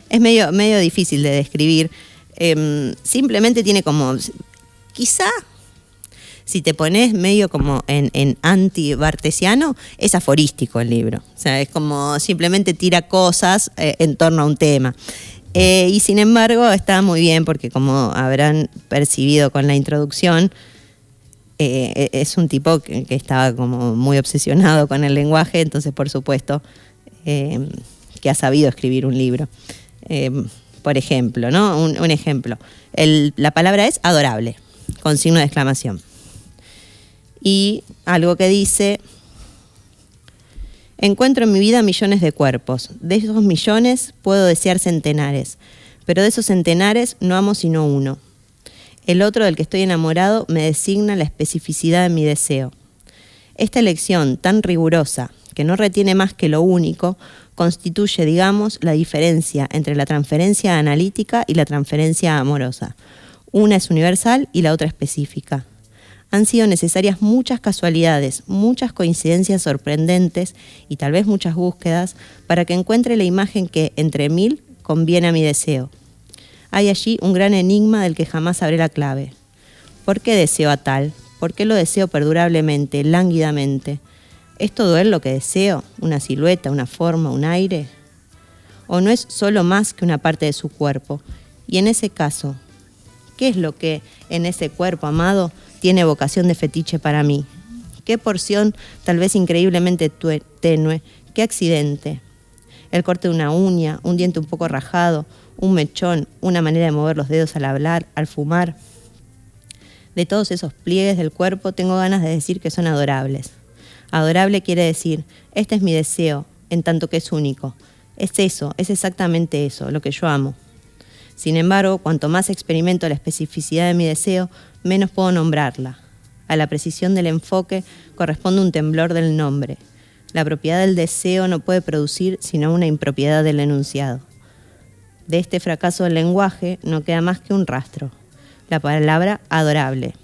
es medio difícil de describir. Simplemente tiene como, quizá, si te pones medio como en anti-bartesiano, es aforístico el libro. O sea, es como simplemente tira cosas en torno a un tema. Y sin embargo está muy bien porque, como habrán percibido con la introducción, es un tipo que estaba como muy obsesionado con el lenguaje, entonces por supuesto que ha sabido escribir un libro. Por ejemplo, ¿no? Un ejemplo. La palabra es adorable, con signo de exclamación. Y algo que dice: encuentro en mi vida millones de cuerpos. De esos millones puedo desear centenares, pero de esos centenares no amo sino uno. El otro del que estoy enamorado me designa la especificidad de mi deseo. Esta elección tan rigurosa, que no retiene más que lo único, constituye, digamos, la diferencia entre la transferencia analítica y la transferencia amorosa. Una es universal y la otra específica. Han sido necesarias muchas casualidades, muchas coincidencias sorprendentes y tal vez muchas búsquedas para que encuentre la imagen que, entre 1000, conviene a mi deseo. Hay allí un gran enigma del que jamás sabré la clave. ¿Por qué deseo a tal? ¿Por qué lo deseo perdurablemente, lánguidamente? ¿Es todo él lo que deseo? ¿Una silueta, una forma, un aire? ¿O no es solo más que una parte de su cuerpo? Y en ese caso, ¿qué es lo que en ese cuerpo amado tiene vocación de fetiche para mí? ¿Qué porción, tal vez increíblemente tenue, qué accidente? El corte de una uña, un diente un poco rajado, un mechón, una manera de mover los dedos al hablar, al fumar. De todos esos pliegues del cuerpo tengo ganas de decir que son adorables. Adorable quiere decir, este es mi deseo, en tanto que es único. Es eso, es exactamente eso, lo que yo amo. Sin embargo, cuanto más experimento la especificidad de mi deseo, menos puedo nombrarla. A la precisión del enfoque corresponde un temblor del nombre. La propiedad del deseo no puede producir sino una impropiedad del enunciado. De este fracaso del lenguaje no queda más que un rastro. La palabra adorable.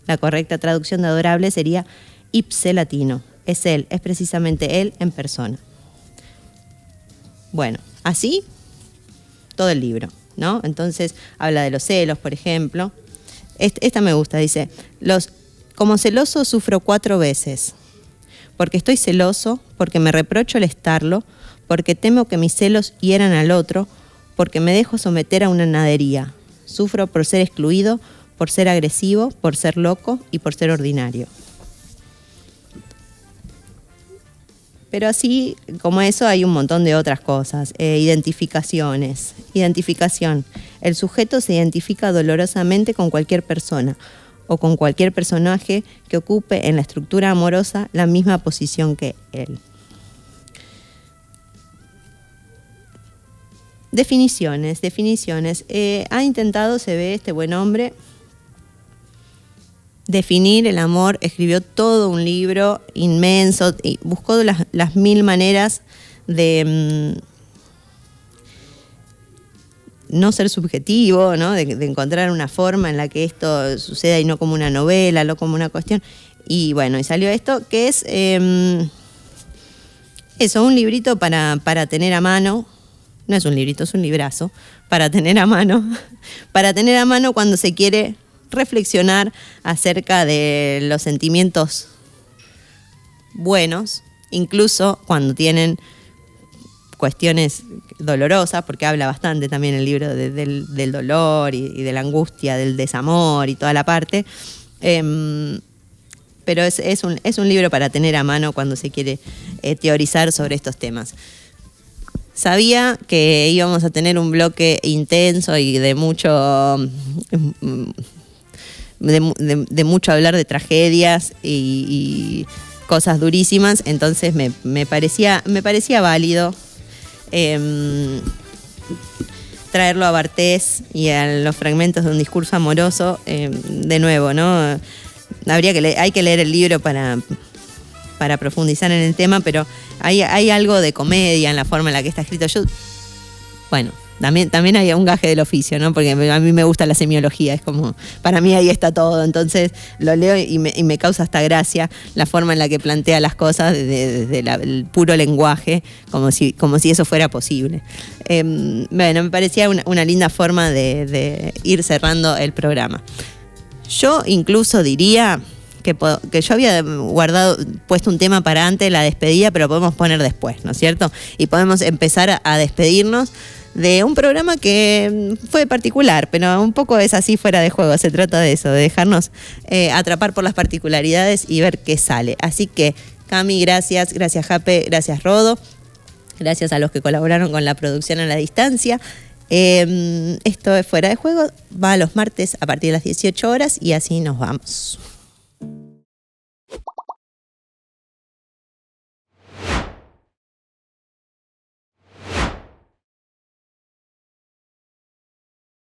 La correcta traducción de adorable sería ipse latino. Es él, es precisamente él en persona. Bueno, así todo el libro, ¿no? Entonces habla de los celos, por ejemplo. Esta me gusta, dice: como celoso sufro 4 veces. Porque estoy celoso, porque me reprocho el estarlo, porque temo que mis celos hieran al otro, porque me dejo someter a una nadería. Sufro por ser excluido, por ser agresivo, por ser loco y por ser ordinario. Pero así como eso hay un montón de otras cosas. Identificaciones. Identificación. El sujeto se identifica dolorosamente con cualquier persona o con cualquier personaje que ocupe en la estructura amorosa la misma posición que él. Definiciones. Ha intentado, se ve, este buen hombre, definir el amor. Escribió todo un libro inmenso y buscó las 1000 maneras de no ser subjetivo, ¿no? De encontrar una forma en la que esto suceda y no como una novela, no como una cuestión. Y bueno, y salió esto, que es eso, un librito para tener a mano. No es un librito, es un librazo, para tener a mano cuando se quiere reflexionar acerca de los sentimientos buenos, incluso cuando tienen cuestiones dolorosas, porque habla bastante también el libro del dolor y de la angustia, del desamor y toda la parte. Pero es un libro para tener a mano cuando se quiere teorizar sobre estos temas. Sabía que íbamos a tener un bloque intenso y de mucho hablar de tragedias y cosas durísimas, entonces me parecía válido traerlo a Bartés y a los fragmentos de un discurso amoroso de nuevo, ¿no? Hay que leer el libro para profundizar en el tema, pero hay algo de comedia en la forma en la que está escrito. Bueno, también hay un gaje del oficio, ¿no? Porque a mí me gusta la semiología, es como, para mí ahí está todo, entonces lo leo y me causa hasta gracia la forma en la que plantea las cosas desde el puro lenguaje, como si eso fuera posible. Bueno, me parecía una linda forma de ir cerrando el programa. Yo incluso diría que yo había puesto un tema para antes de la despedida, pero lo podemos poner después, ¿no es cierto? Y podemos empezar a despedirnos de un programa que fue particular, pero un poco es así fuera de juego. Se trata de eso, de dejarnos atrapar por las particularidades y ver qué sale. Así que, Cami, gracias Jape, gracias Rodo, gracias a los que colaboraron con la producción a la distancia. Esto es Fuera de Juego, va los martes a partir de las 18 horas y así nos vamos.